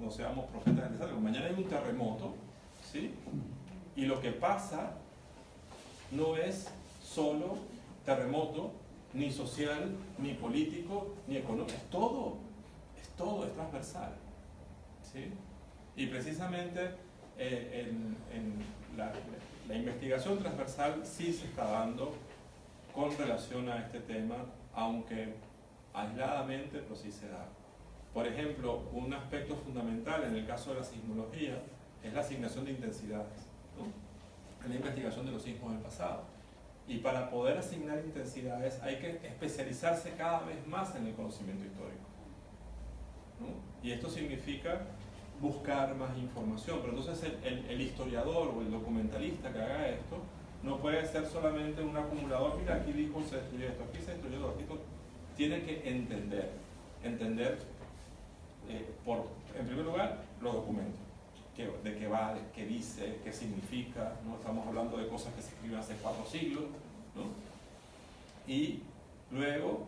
no seamos profetas de algo, mañana hay un terremoto, ¿sí? Y lo que pasa no es solo terremoto, ni social, ni político, ni económico, es todo, es transversal, ¿sí? Y precisamente la investigación transversal sí se está dando con relación a este tema, aunque aisladamente, pero sí se da. Por ejemplo, un aspecto fundamental en el caso de la sismología es la asignación de intensidades, ¿no? En la investigación de los sismos del pasado. Y para poder asignar intensidades hay que especializarse cada vez más en el conocimiento histórico, ¿no? Y esto significa buscar más información. Pero entonces el historiador o el documentalista que haga esto no puede ser solamente un acumulador. Mira, aquí dijo se destruyó esto, aquí se destruyó esto, aquí todo. Tiene que entender en primer lugar, los documentos. De qué va, qué dice, qué significa, ¿no? Estamos hablando de cosas que se escriben hace 4 siglos, ¿no? Y luego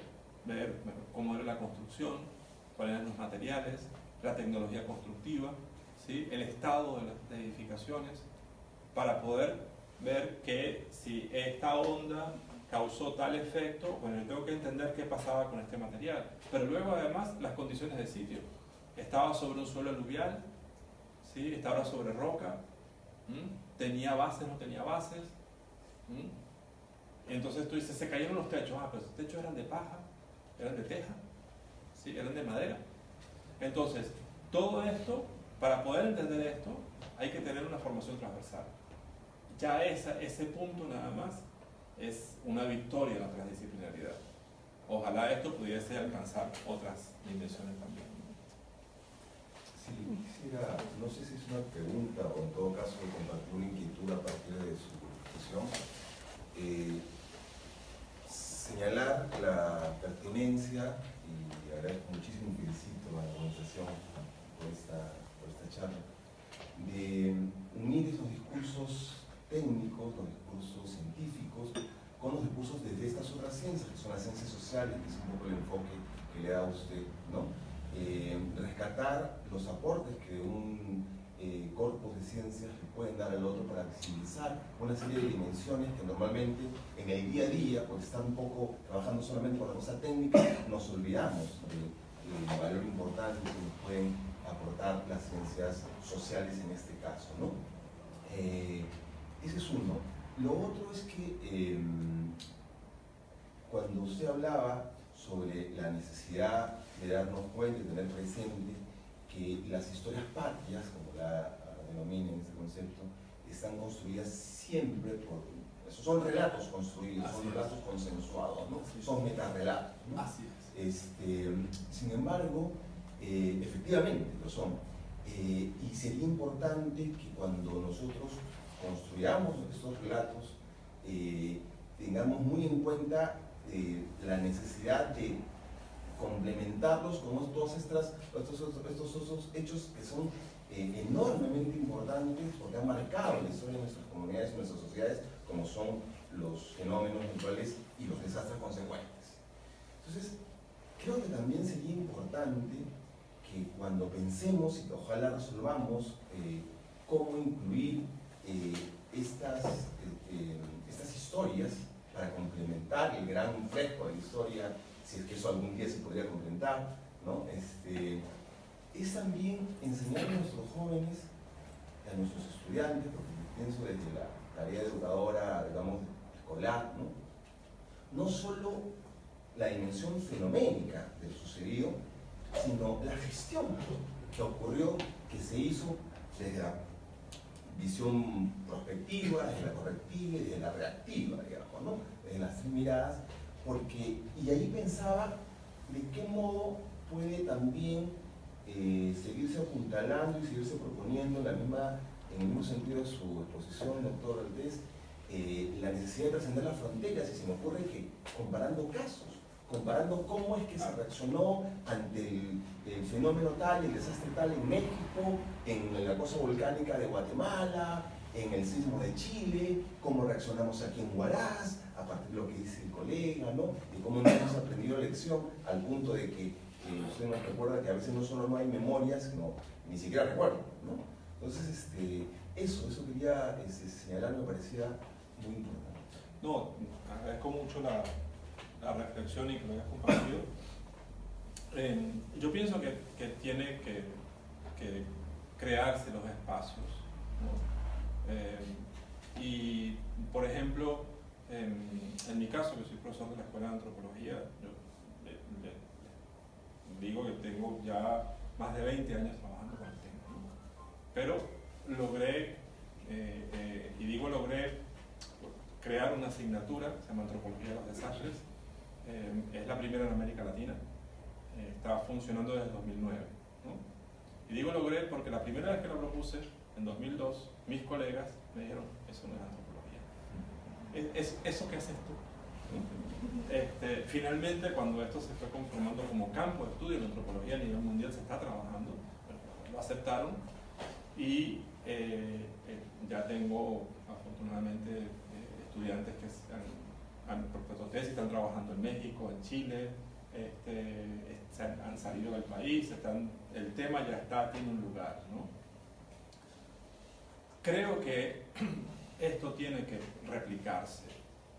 ver cómo era la construcción, cuáles eran los materiales, la tecnología constructiva, ¿sí? El estado de las edificaciones, para poder ver que si esta onda causó tal efecto, bueno, yo tengo que entender qué pasaba con este material. Pero luego además las condiciones del sitio. Estaba sobre un suelo aluvial, ¿sí? Estaba sobre roca, tenía bases, no tenía bases. Entonces tú dices, se cayeron los techos, pero los techos eran de paja, eran de teja, ¿sí? Eran de madera. Entonces, todo esto, para poder entender esto, hay que tener una formación transversal. Ya ese punto nada más es una victoria en la transdisciplinaridad. Ojalá esto pudiese alcanzar otras dimensiones también. Sí, quisiera, no sé si es una pregunta o en todo caso compartir una inquietud a partir de su discusión. Señalar la pertinencia, y agradezco muchísimo y felicito a la organización por esta charla, de unir esos discursos técnicos, los discursos científicos, con los discursos de estas otras ciencias, que son las ciencias sociales, que es un poco el enfoque que le da a usted, ¿no? Rescatar los aportes que un corpus de ciencias le pueden dar al otro para visibilizar una serie de dimensiones que normalmente en el día a día, por estar un poco trabajando solamente con la cosa técnica, nos olvidamos del valor importante que nos pueden aportar las ciencias sociales en este caso, ¿no? Ese es uno. Lo otro es que cuando usted hablaba sobre la necesidad de darnos cuenta y tener presente que las historias patrias, como la denominan este concepto, están construidas siempre por... Esos son relatos construidos, son relatos consensuados, ¿no? Son metarrelatos, ¿no? Así es. Sin embargo, efectivamente lo son. Y sería importante que cuando nosotros construyamos estos relatos, tengamos muy en cuenta la necesidad de complementarlos con todos estos hechos que son enormemente importantes porque han marcado la historia de nuestras comunidades y nuestras sociedades, como son los fenómenos naturales y los desastres consecuentes. Entonces, creo que también sería importante que cuando pensemos y ojalá resolvamos cómo incluir estas historias para complementar el gran fresco de la historia, si es que eso algún día se podría complementar, ¿no? Es también enseñar a nuestros jóvenes, a nuestros estudiantes, porque pienso desde la tarea educadora, digamos, escolar, no solo la dimensión fenoménica del sucedido, sino la gestión que ocurrió, que se hizo desde la visión prospectiva, desde la correctiva y desde la reactiva, digamos, ¿no? Desde las tres miradas, porque, y ahí pensaba de qué modo puede también seguirse apuntalando y seguirse proponiendo en el mismo sentido de su exposición, doctor Valdés, la necesidad de trascender las fronteras, y se me ocurre que comparando casos, comparando cómo es que se reaccionó ante el fenómeno tal, el desastre tal en México, en la cosa volcánica de Guatemala, en el sismo de Chile, cómo reaccionamos aquí en Huaraz, a partir de lo que dice el colega, ¿no? Y cómo no hemos aprendido lección al punto de que usted nos recuerda que a veces no solo no hay memorias, sino ni siquiera recuerdo, ¿no? Entonces, eso quería señalar, me parecía muy importante. No, agradezco mucho la reflexión y que lo hayas compartido. Yo pienso que tiene que crearse los espacios, ¿no? Y, por ejemplo, en mi caso, que soy profesor de la Escuela de Antropología, yo digo que tengo ya más de 20 años trabajando con el tema, ¿no? Pero logré, y digo logré, crear una asignatura, se llama Antropología de los Desastres. Es la primera en América Latina, está funcionando desde 2009, ¿no? Y digo logré porque la primera vez que lo propuse, en 2002, mis colegas me dijeron, eso no es antropología, ¿eso qué haces tú? Finalmente, cuando esto se fue conformando como campo de estudio en antropología a nivel mundial, se está trabajando, lo aceptaron, y ya tengo afortunadamente estudiantes que han propuesto tesis, están trabajando en México, en Chile, han salido del país, el tema ya tiene un lugar, ¿no? Creo que esto tiene que replicarse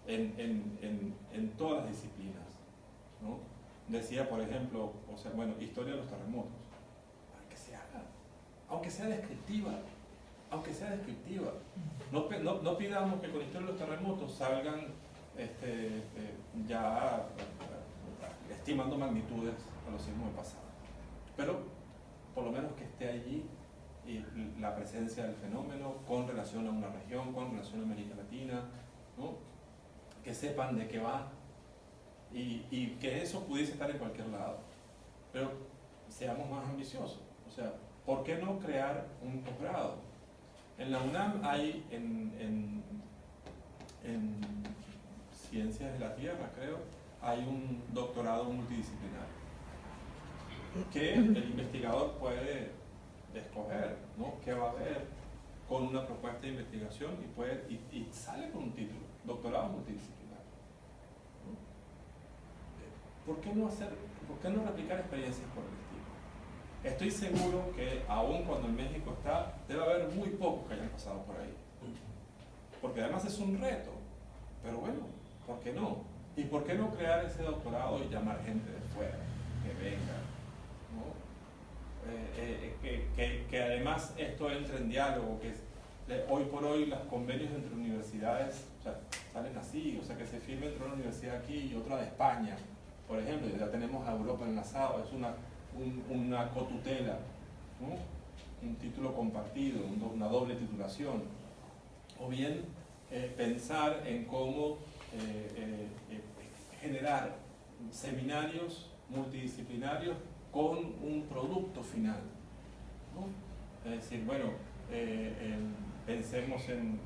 en todas las disciplinas, ¿no? Decía, por ejemplo, historia de los terremotos, que se haga, aunque sea descriptiva. No pidamos que con historia de los terremotos salgan ya estimando magnitudes a los sismos del pasado, pero por lo menos que esté allí la presencia del fenómeno con relación a una región, con relación a América Latina, ¿no? Que sepan de qué va y que eso pudiese estar en cualquier lado, pero seamos más ambiciosos. O sea, ¿por qué no crear un posgrado? En la UNAM hay en Ciencias de la Tierra, creo, hay un doctorado multidisciplinario que el investigador puede escoger, ¿no? ¿Qué va a haber con una propuesta de investigación? Y sale con un título, doctorado multidisciplinario, ¿no? ¿Por qué no replicar experiencias por el estilo? Estoy seguro que aún cuando en México está, debe haber muy pocos que hayan pasado por ahí, porque además es un reto, pero bueno, ¿por qué no? ¿Y por qué no crear ese doctorado y llamar gente de fuera que venga, ¿no? Que además esto entre en diálogo, hoy por hoy los convenios entre universidades, o sea, salen así, o sea, que se firme entre una universidad aquí y otra de España, por ejemplo, y ya tenemos a Europa enlazado, es una cotutela, ¿no? Un título compartido, una doble titulación, o bien pensar en cómo generar seminarios multidisciplinarios con un producto final, ¿no? Es decir, bueno, pensemos en,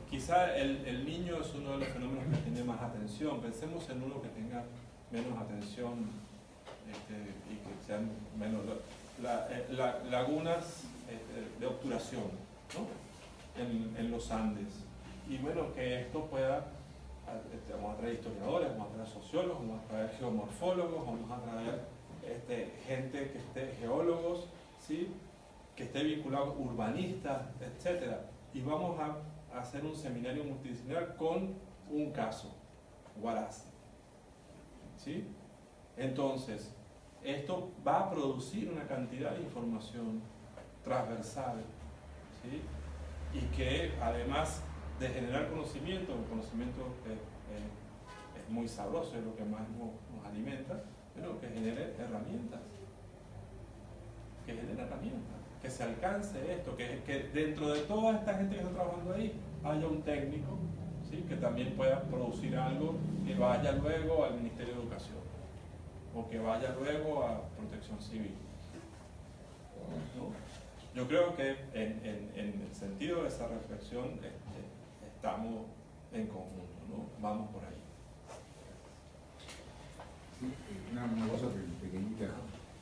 quizá el niño es uno de los fenómenos que tiene más atención, pensemos en uno que tenga menos atención y que sean menos lagunas de obturación, ¿no? en los Andes, y bueno, que esto pueda, vamos a traer historiadores, vamos a traer sociólogos, vamos a traer geomorfólogos, vamos a traer gente que esté, geólogos, ¿sí? Que esté vinculado, urbanistas, etc. Y vamos a hacer un seminario multidisciplinar con un caso, Huaraz, ¿sí? Entonces, esto va a producir una cantidad de información transversal, ¿sí? Y que además de generar conocimiento, el conocimiento es muy sabroso, es lo que más nos alimenta, pero que genere herramientas, que se alcance esto, que dentro de toda esta gente que está trabajando ahí haya un técnico, ¿sí? Que también pueda producir algo que vaya luego al Ministerio de Educación o que vaya luego a Protección Civil, ¿no? Yo creo que en el sentido de esa reflexión estamos en conjunto, ¿no? Vamos por ahí. Sí, una cosa pequeñita.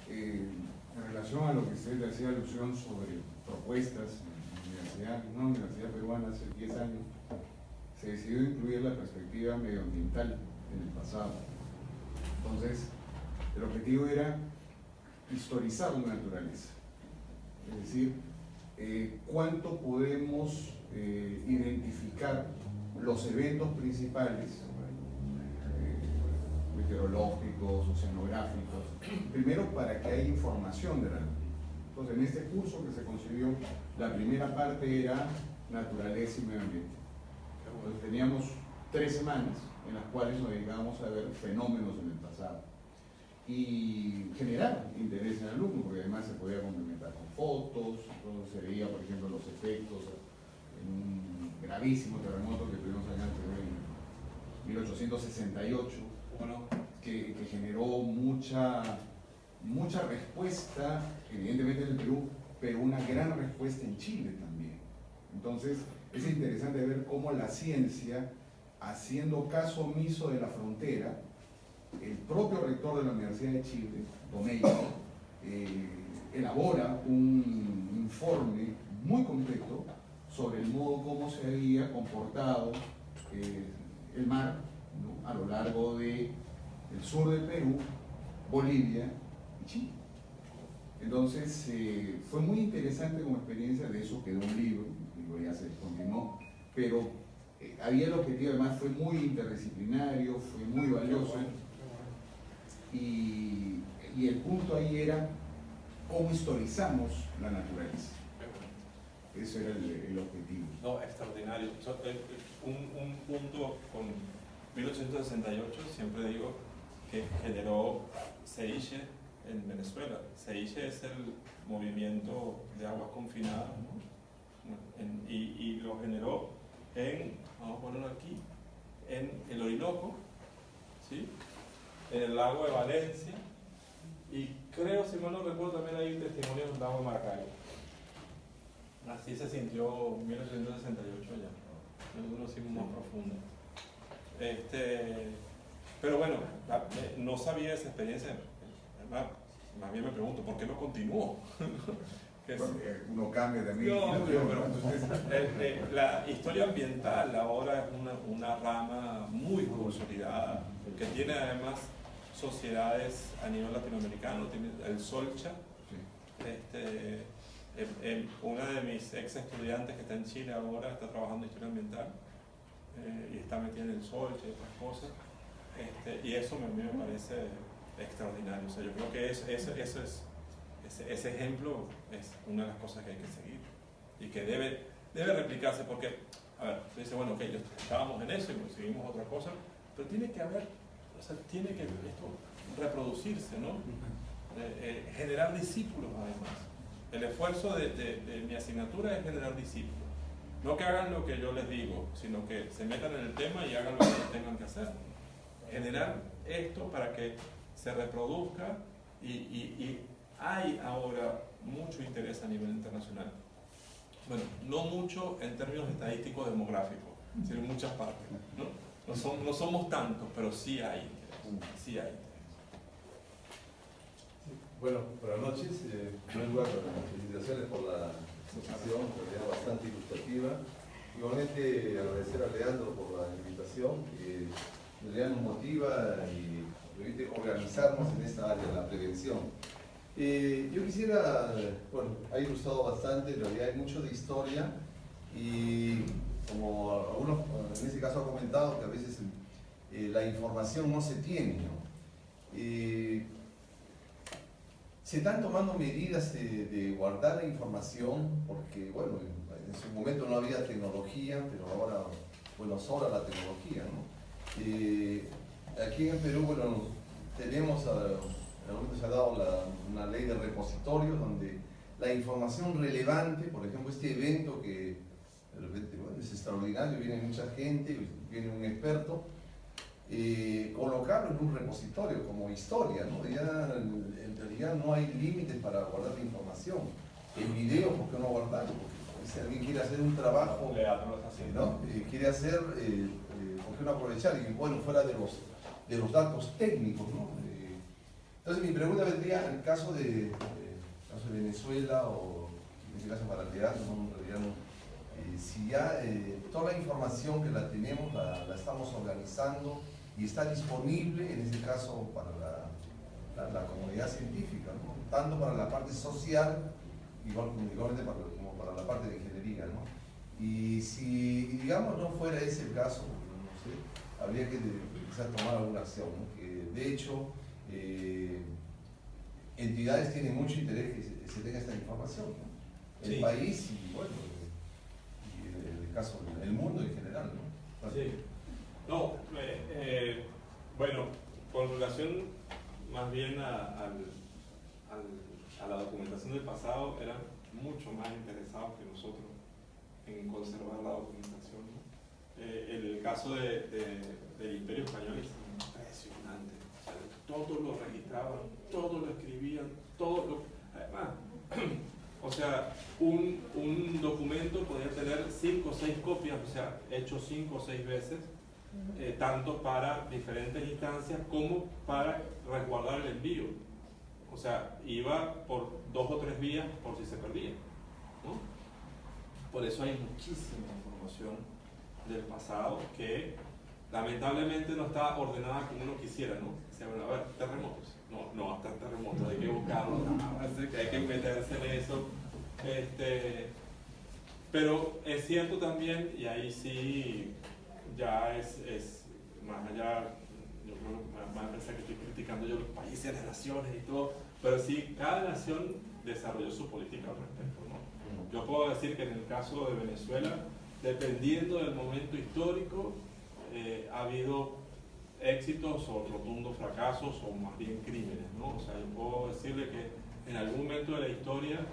En relación a lo que usted le hacía alusión sobre propuestas en una universidad peruana hace 10 años, se decidió incluir la perspectiva medioambiental en el pasado. Entonces, el objetivo era historizar la naturaleza. Es decir, cuánto podemos identificar los eventos principales meteorológicos, oceanográficos, primero para que haya información de la naturaleza. Entonces, en este curso que se concibió, la primera parte era naturaleza y medio ambiente. Entonces, teníamos 3 semanas en las cuales nos dedicábamos a ver fenómenos en el pasado y generar interés en el alumno, porque además se podía complementar con fotos. Entonces se veía, por ejemplo, los efectos en un gravísimo terremoto que tuvimos allá en 1868, que generó mucha respuesta, evidentemente en el Perú, pero una gran respuesta en Chile también. Entonces es interesante ver cómo la ciencia, haciendo caso omiso de la frontera, el propio rector de la Universidad de Chile, Domeyko, elabora un informe muy completo sobre el modo como se había comportado el mar, ¿no? A lo largo de el sur del Perú, Bolivia y Chile. Entonces fue muy interesante como experiencia, de eso quedó un libro, el libro ya se continuó, pero había el objetivo, además fue muy interdisciplinario, fue muy valioso, y el punto ahí era cómo historizamos la naturaleza. Eso era el objetivo. No, extraordinario. Un punto con 1868, siempre digo, que generó CEICHE en Venezuela. CEICHE es el movimiento de aguas confinadas, ¿no? Y lo generó vamos a ponerlo aquí, en el Orinoco, ¿sí? En el lago de Valencia, y creo, si mal no recuerdo, también hay un testimonio del lago de Maracaibo. Así se sintió en 1868 allá. Nosotros lo hicimos más profundo. Pero bueno, no sabía esa experiencia. Más bien me pregunto, ¿por qué no continuó? Uno cambia también. La historia ambiental ahora es una rama muy consolidada, que tiene además sociedades a nivel latinoamericano. Tiene el Solcha. Una de mis ex estudiantes que está en Chile ahora está trabajando en historia ambiental y está metida en el Solcha y otras cosas, y eso a mí me parece extraordinario. O sea, yo creo que ese ejemplo es una de las cosas que hay que seguir y que debe replicarse, porque, a ver, se dice, bueno, ok, estábamos en eso y conseguimos otra cosa, pero tiene que haber, o sea, tiene que esto reproducirse, ¿no? Generar discípulos además. El esfuerzo de mi asignatura es generar discípulos. No que hagan lo que yo les digo, sino que se metan en el tema y hagan lo que tengan que hacer. Generar esto para que se reproduzca y hay ahora mucho interés a nivel internacional. Bueno, no mucho en términos estadísticos demográficos, sino en muchas partes, ¿no? No somos tantos, pero sí hay interés. Sí hay interés. Bueno, buenas noches. En primer lugar, felicitaciones por la exposición, realidad bastante ilustrativa. Igualmente agradecer a Leandro por la invitación, que en realidad nos motiva y permite organizarnos en esta área, la prevención. Yo quisiera, bueno, ha ilustrado bastante, en realidad hay mucho de historia y como algunos en este caso han comentado que a veces la información no se tiene, ¿no? Se están tomando medidas de guardar la información porque, bueno, en su momento no había tecnología, pero ahora, bueno, sobra la tecnología, ¿no? Aquí en Perú, bueno, tenemos, en algún momento se ha dado una ley de repositorios donde la información relevante, por ejemplo, este evento que de repente, bueno, es extraordinario, viene mucha gente, viene un experto, colocarlo en un repositorio como historia, ¿no? Ya en realidad no hay límites para guardar la información. En video, ¿por qué no guardarlo? Porque si alguien quiere hacer un trabajo, ¿no? Quiere hacer, ¿por qué no aprovechar? Y bueno, fuera de los datos técnicos, ¿no? Entonces mi pregunta vendría en el caso de Venezuela o en este caso para Leandro, ¿no? En realidad no, si ya toda la información que la tenemos la estamos organizando y está disponible en este caso para la comunidad científica, ¿no? Tanto para la parte social, igualmente como para la parte de ingeniería, ¿no? Y si, digamos, no fuera ese el caso, no sé, habría que quizás tomar alguna acción, ¿no? Que de hecho entidades tienen mucho interés que se tenga esta información, ¿no? El país y, bueno, y en el caso del mundo en general, ¿no? Sí. No, bueno, con relación más bien a la documentación del pasado, eran mucho más interesados que nosotros en conservar la documentación, ¿no? El caso del Imperio Español es impresionante. O sea, todo lo registraban, todo lo escribían, todo lo... Además, o sea, un documento podía tener 5 o 6 copias, o sea, hecho 5 o 6 veces, tanto para diferentes instancias como para resguardar el envío. O sea, iba por 2 o 3 vías por si se perdía, ¿no? Por eso hay muchísima información del pasado que lamentablemente no está ordenada como uno quisiera, ¿no? O sea, bueno, a ver, terremotos. No va a estar terremotos, hay que buscarlo, hay que meterse en eso. Pero es cierto también, y ahí sí ya es más allá, yo creo que van a pensar que estoy criticando yo los países, las naciones y todo, pero sí, cada nación desarrolló su política al respecto, ¿no? Yo puedo decir que en el caso de Venezuela, dependiendo del momento histórico, ha habido éxitos o rotundos fracasos o más bien crímenes, ¿no? O sea, yo puedo decirle que en algún momento de la historia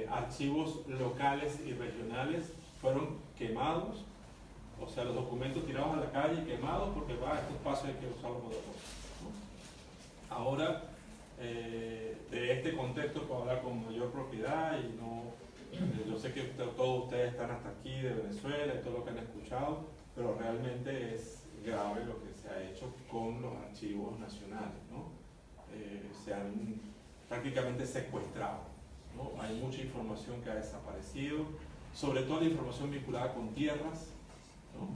archivos locales y regionales fueron quemados, o sea, los documentos tirados a la calle y quemados porque estos espacios hay que usarlos de otra, ¿no? Ahora, de este contexto puedo hablar con mayor propiedad y no, yo sé que todos ustedes están hasta aquí de Venezuela y todo lo que han escuchado, pero realmente es grave lo que se ha hecho con los archivos nacionales, ¿no? Se han prácticamente secuestrado, ¿no? Hay mucha información que ha desaparecido, sobre todo la información vinculada con tierras, ¿no?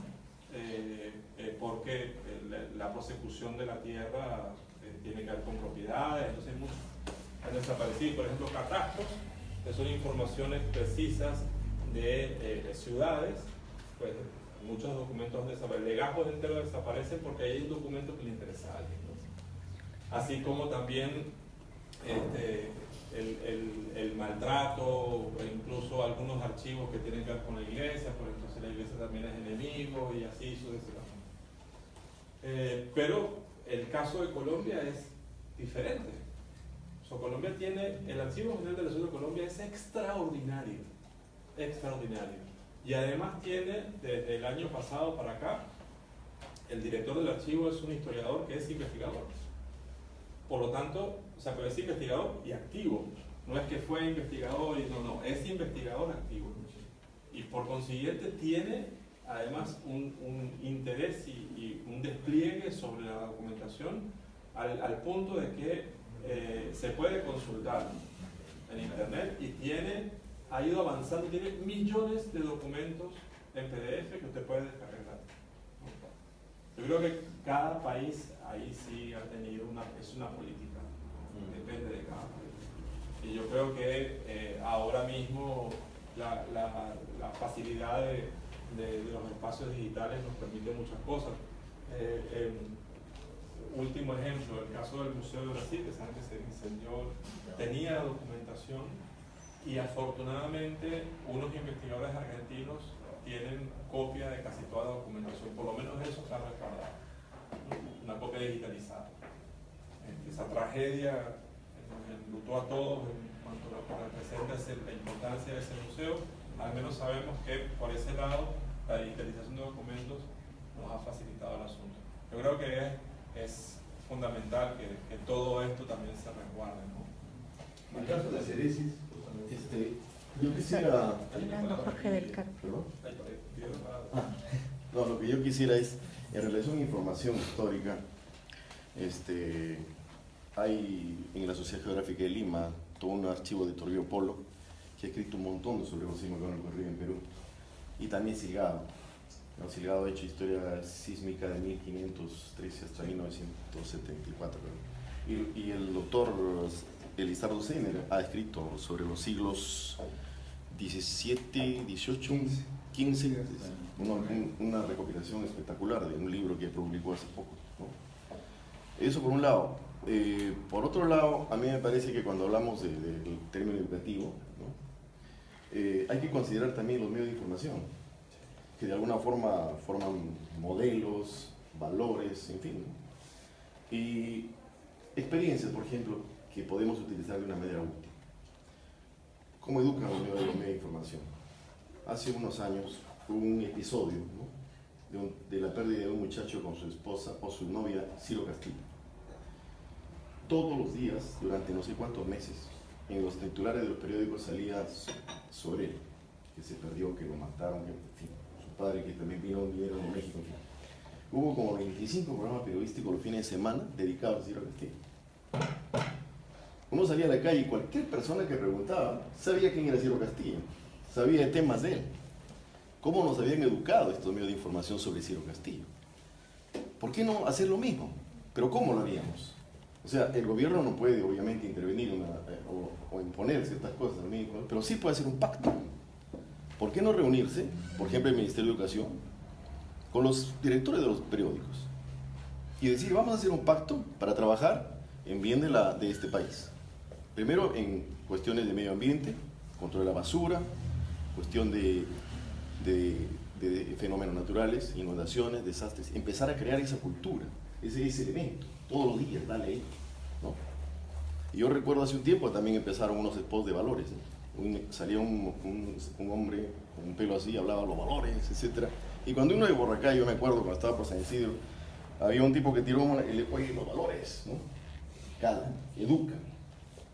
Porque la prosecución de la tierra tiene que ver con propiedades, entonces muchos han desaparecido, por ejemplo, catastros, que son informaciones precisas de ciudades, pues muchos documentos desaparecen, legajos enteros desaparecen porque hay un documento que le interesa a alguien, ¿no? Así como también el maltrato, incluso algunos archivos que tienen que ver con la iglesia, por entonces la iglesia también es enemigo y así sucesivamente. Pero el caso de Colombia es diferente. O sea, Colombia tiene, el Archivo General de la Ciudad de Colombia es extraordinario, extraordinario. Y además tiene, desde el año pasado para acá, el director del archivo es un historiador que es investigador. Por lo tanto, o sea, pero es investigador y activo. No es que fue investigador y no, es investigador activo. Y por consiguiente tiene además un interés y un despliegue sobre la documentación al punto de que se puede consultar en internet y ha ido avanzando, tiene millones de documentos en PDF que usted puede descargar. Yo creo que cada país ahí sí ha tenido es una política, depende de cada país. Y yo creo que ahora mismo la facilidad de los espacios digitales nos permite muchas cosas. Último ejemplo, el caso del Museo de Brasil, que saben que se incendió, tenía documentación y afortunadamente unos investigadores argentinos tienen copia de casi toda la documentación, por lo menos eso está respaldado, una copia digitalizada. Esa tragedia nos enlutó a todos en cuanto a lo que representa la importancia de ese museo. Al menos sabemos que por ese lado la digitalización de documentos nos ha facilitado el asunto. Yo creo que es fundamental que todo esto también se resguarde, ¿no? En el caso de Ceresis, yo quisiera... Jorge del Carpio. ¿Perdón? No, lo que yo quisiera es, en relación a información histórica, hay en la Sociedad Geográfica de Lima todo un archivo de Toribio Polo que ha escrito un montón sobre los sismos que han ocurrido en Perú, y también Silgado. Silgado ha hecho historia sísmica de 1513 hasta 1974. Y el doctor Elizardo Zener ha escrito sobre los siglos XVII, XVIII, XV, una recopilación espectacular de un libro que publicó hace poco, ¿no? Eso por un lado. Por otro lado, a mí me parece que cuando hablamos del término educativo, ¿no? Hay que considerar también los medios de información, que de alguna forma forman modelos, valores, en fin, ¿no? Y experiencias, por ejemplo, que podemos utilizar de una manera útil. ¿Cómo educan los medios de información? Hace unos años hubo un episodio, ¿no? de la pérdida de un muchacho con su esposa o su novia, Ciro Castillo. Todos los días, durante no sé cuántos meses, en los titulares de los periódicos salía sobre él, que se perdió, que lo mataron, que, en fin, su padre que también vino de México, en fin. Hubo como 25 programas periodísticos los fines de semana dedicados a Ciro Castillo. Uno salía a la calle y cualquier persona que preguntaba sabía quién era Ciro Castillo, sabía de temas de él. ¿Cómo nos habían educado estos medios de información sobre Ciro Castillo? ¿Por qué no hacer lo mismo? Pero ¿cómo lo haríamos? O sea, el gobierno no puede obviamente intervenir o imponer ciertas cosas al mismo, pero sí puede hacer un pacto. ¿Por qué no reunirse, por ejemplo, el Ministerio de Educación, con los directores de los periódicos y decir, vamos a hacer un pacto para trabajar en bien de este país? Primero, en cuestiones de medio ambiente, control de la basura, cuestión de fenómenos naturales, inundaciones, desastres, empezar a crear esa cultura, ese elemento, todos los días, dale ahí, ¿no? Y yo recuerdo hace un tiempo también empezaron unos spots de valores, ¿no? Salía un hombre con un pelo así, hablaba los valores, etc. Y cuando uno de Boracay, yo me acuerdo cuando estaba por San Isidro, había un tipo que tiró oye, los valores, ¿no? Educa.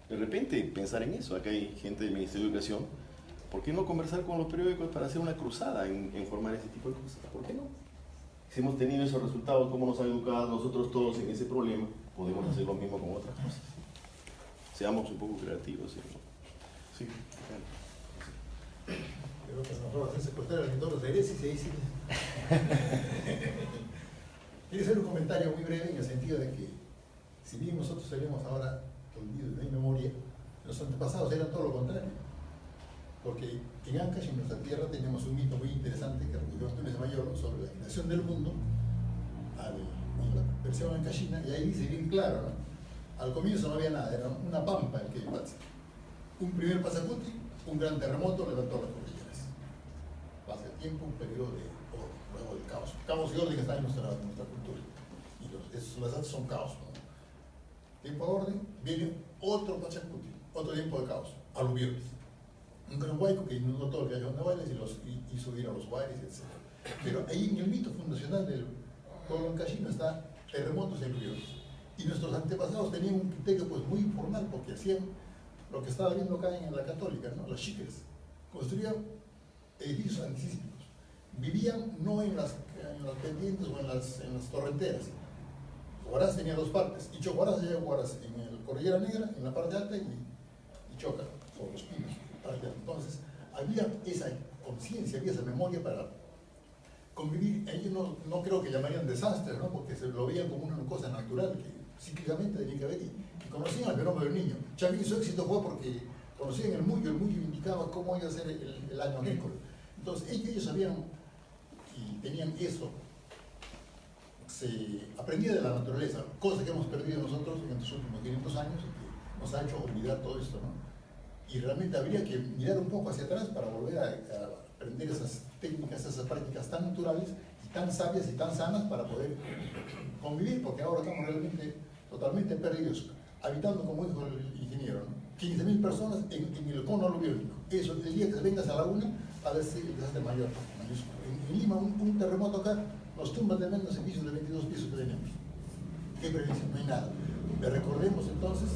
De repente pensar en eso, acá hay gente del Ministerio de Educación, ¿por qué no conversar con los periódicos para hacer una cruzada en formar ese tipo de cosas? ¿Por qué no? Si hemos tenido esos resultados, cómo nos han educado nosotros todos en ese problema, podemos hacer lo mismo con otras cosas. Seamos un poco creativos, ¿sí? Sí. Creo que nosotros hacer secuestrar el entorno de Grecia y se dice. Quiero hacer un comentario muy breve en el sentido de que, si bien nosotros tenemos ahora olvido de memoria, los antepasados eran todo lo contrario. Porque en Ancash, en nuestra tierra, tenemos un mito muy interesante que recogió Antunes Mayolo sobre la creación del mundo, en la versión ancashina, y ahí dice bien claro, ¿no? Al comienzo no había nada, era una pampa el que pasa. Un primer Pachacuti, un gran terremoto levantó las cordilleras. Pasa el tiempo, un periodo de orden, luego del caos. Caos y orden está en nuestra cultura. Y los datos son caos, ¿no? Tiempo de orden, viene otro Pachacuti, otro tiempo de caos, aluviones. Un gran huaico que inundó todo el callejón de Bailes y hizo ir a los Guaires, etc. Pero ahí en el mito fundacional del pueblo ancashino está terremotos y aluviones. Y nuestros antepasados tenían un criterio pues muy informal, porque hacían lo que estaba viendo acá en la Católica, ¿no? Las chiques. Construían edificios antisísmicos. Vivían no en las pendientes o en las torrenteras. Huaraz tenía dos partes. Y Chocuaraz llega a Huaraz en el Cordillera Negra, en la parte alta, y Choca, sobre los pinos. Entonces, había esa conciencia, había esa memoria para convivir. Ellos no creo que llamarían desastres, ¿no? Porque se lo veían como una cosa natural, que cíclicamente tenía que haber, y conocían el fenómeno del niño. Chavín, su éxito fue porque conocían el Muyo indicaba cómo iba a ser el año agrícola. Entonces, ellos sabían y tenían eso. Se aprendía de la naturaleza, cosa que hemos perdido nosotros en estos últimos 500 años y que nos ha hecho olvidar todo esto, ¿no? Y realmente habría que mirar un poco hacia atrás para volver a aprender esas técnicas, esas prácticas tan naturales y tan sabias y tan sanas para poder convivir, porque ahora estamos realmente totalmente perdidos, habitando, como dijo el ingeniero, ¿no? 15.000 personas en el cono aluviónico. Eso, el día que vengas a la una, va a ser el desastre mayor. En Lima, un terremoto acá, nos tumban tremendos edificios de 22 pisos que tenemos. ¿Qué prevención? No hay nada. Pero recordemos entonces,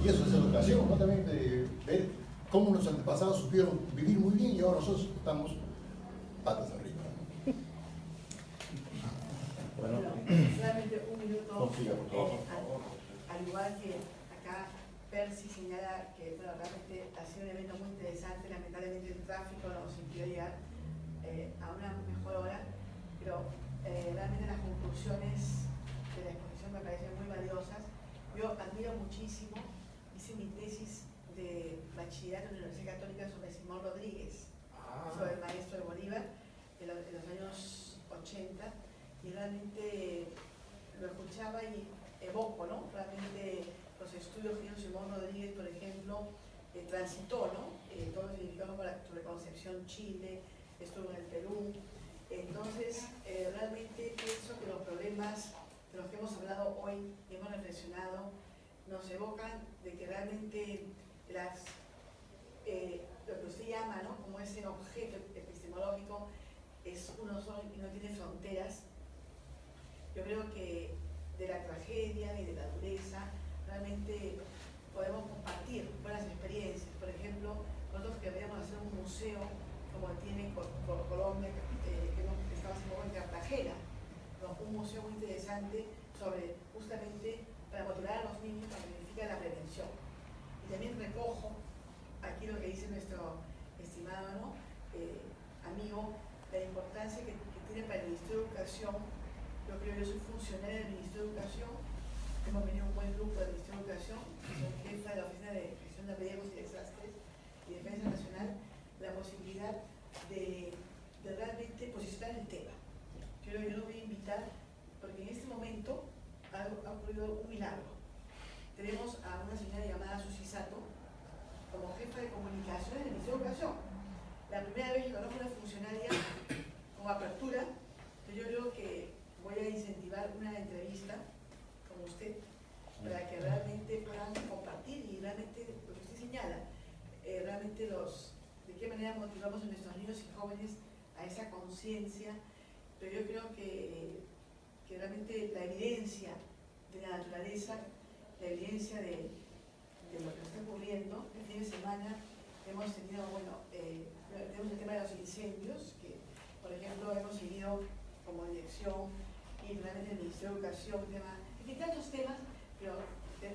y eso es educación, ¿no? También de ver cómo nuestros antepasados supieron vivir muy bien y ahora nosotros estamos patas arriba, ¿no? Bueno, solamente un minuto. Confía, por favor. Al igual que acá Percy señala que bueno, realmente ha sido un evento muy interesante, lamentablemente el tráfico nos impidió llegar a una mejor hora, pero realmente las conclusiones de la exposición me parecen muy valiosas. Yo admiro muchísimo, hice mi tesis de bachillerato en la Universidad Católica sobre Simón Rodríguez, sobre el maestro de Bolívar de los años 80, y realmente lo escuchaba y evoco, ¿no? Realmente los estudios que hizo Simón Rodríguez, por ejemplo, transitó, ¿no? Todo lo significado sobre Concepción, Chile, estuvo en el Perú. Entonces, realmente pienso que los problemas de los que hemos hablado hoy, que hemos reflexionado, nos evocan de que realmente lo que usted llama, ¿no? Como ese objeto epistemológico es uno solo y no tiene fronteras. Yo creo que de la tragedia y de la dureza realmente podemos compartir buenas experiencias. Por ejemplo, nosotros querríamos hacer un museo como tiene Colombia, que estaba hace poco en Cartagena, ¿no? Un museo muy interesante sobre justamente para motivar a los niños lo que significa la prevención. Y también recojo aquí lo que dice nuestro estimado, ¿no? Amigo, la importancia que tiene para el Ministerio de Educación yo soy funcionaria del Ministerio de Educación, hemos venido un buen grupo del Ministerio de Educación, soy jefa de la Oficina de Gestión de Riesgos y Desastres y Defensa Nacional, la posibilidad de realmente posicionar el tema. Yo lo voy a invitar, porque en este momento ha ocurrido un milagro. Tenemos a una señora llamada Susi Sato como jefa de comunicaciones del Ministerio de Educación. La primera vez que conozco a una funcionaria con apertura, yo creo que voy a incentivar una entrevista con usted para que realmente puedan compartir y realmente lo que usted señala, realmente de qué manera motivamos a nuestros niños y jóvenes a esa conciencia, pero yo creo que realmente la evidencia de la naturaleza, la evidencia de lo que está ocurriendo. El fin de semana hemos tenido, tenemos el tema de los incendios, que por ejemplo hemos seguido como dirección y realmente el Ministerio de Educación, en fin, tantos temas, pero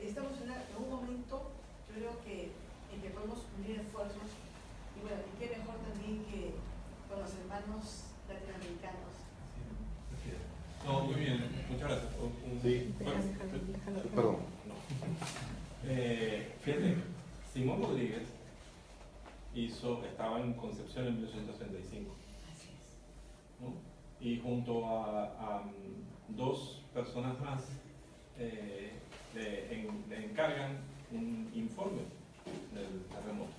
estamos en un momento, yo creo que en que podemos unir esfuerzos y bueno, y qué mejor también que con los hermanos latinoamericanos. No, muy bien, muchas gracias. Sí. Perdón. Fíjate, Simón Rodríguez estaba en Concepción en 1935, ¿no? Y junto a dos personas más le encargan un informe del terremoto.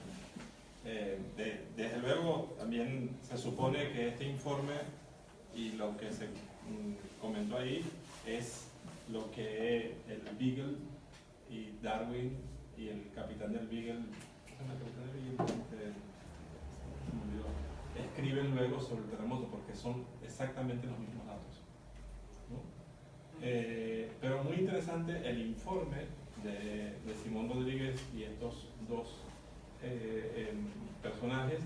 Desde luego también se supone que este informe y lo que se comentó ahí es lo que el Beagle y Darwin y el capitán del Beagle, escriben luego sobre el terremoto, porque son exactamente los mismos datos, ¿no? Pero muy interesante el informe de Simón Rodríguez y estos dos personajes,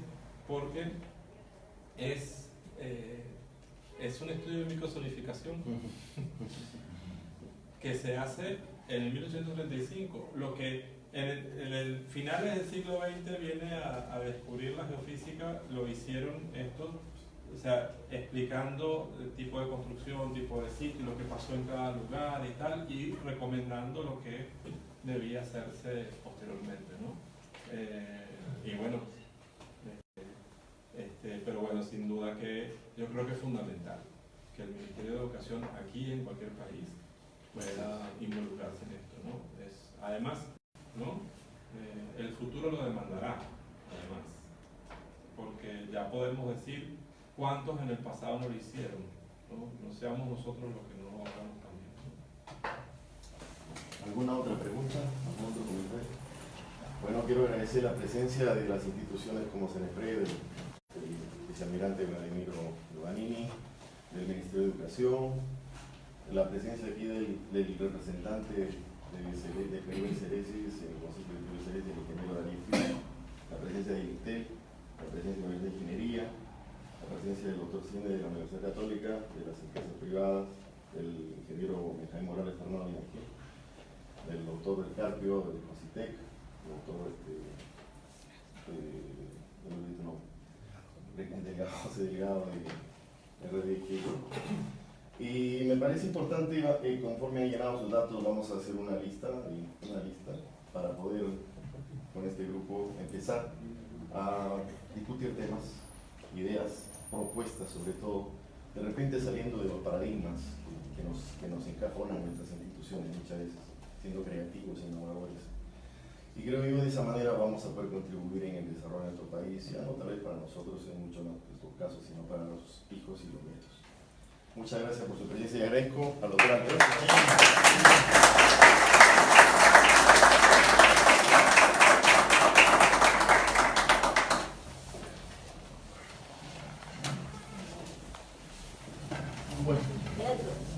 porque es un estudio de microsonificación que se hace en el 1835, lo que en el finales del siglo XX viene a descubrir la geofísica, lo hicieron estos, o sea, explicando el tipo de construcción, tipo de sitio, lo que pasó en cada lugar y tal, y recomendando lo que debía hacerse posteriormente, ¿no? Y bueno, pero bueno, sin duda que yo creo que es fundamental que el Ministerio de Educación aquí en cualquier país pueda involucrarse en esto, ¿no? Además, ¿no? El futuro lo demandará, además, porque ya podemos decir cuántos en el pasado no lo hicieron, ¿no? No seamos nosotros los que no lo hagamos también, ¿no? ¿Alguna otra pregunta? ¿Algún otro comentario? Bueno, quiero agradecer la presencia de las instituciones como CENEPRED, del vicealmirante Vladimiro Giovannini, del Ministerio de Educación, la presencia aquí del representante de Caribe Cereces, el Consejo de Cereces, el ingeniero Daniel Fino, la presencia de INTEL, la presencia de la Universidad de Ingeniería, la presencia del doctor Cine de la Universidad Católica, de las empresas privadas, del ingeniero Benjamín Morales Fernández aquí, del doctor del Carpio, del COSITEC, el doctor José Delgado de RDG. Y me parece importante, conforme han llenado sus datos, vamos a hacer una lista para poder con este grupo empezar a discutir temas, ideas, propuestas, sobre todo, de repente saliendo de los paradigmas que nos encajonan en nuestras instituciones muchas veces, siendo creativos e innovadores. Y creo que de esa manera vamos a poder contribuir en el desarrollo de nuestro país, ya no tal vez para nosotros en muchos de estos casos, sino para los hijos y los nietos. Muchas gracias por su presencia y agradezco al doctor Andrés. Bueno.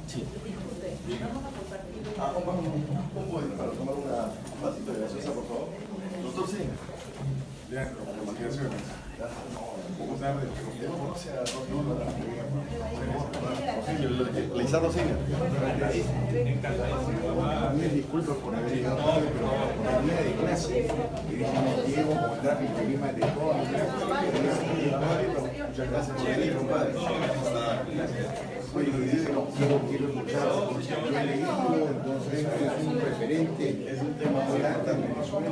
Sí. Vamos a compartir. Un poquito para tomar un vasito de gaseosa, por favor. Doctor, sí. Ya, con maquillaciones. Un poco tarde, pero no conoce a Lisandro Cine. Mil disculpas por haber llegado tarde, pero por el día de clase, y dijimos, Diego, como el tráfico de Lima de todo, muchas gracias por venir, compadre. Gracias. quiero escuchar, entonces es un referente, es un tema muy grande en Venezuela.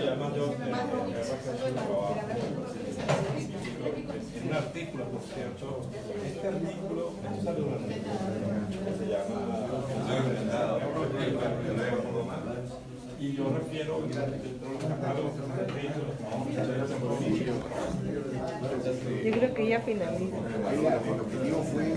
Además yo en un artículo, por cierto, este artículo sale un artículo que se llama y yo refiero dentro de los catálogos que se han hecho, Yo creo que ya finaliza. El objetivo fue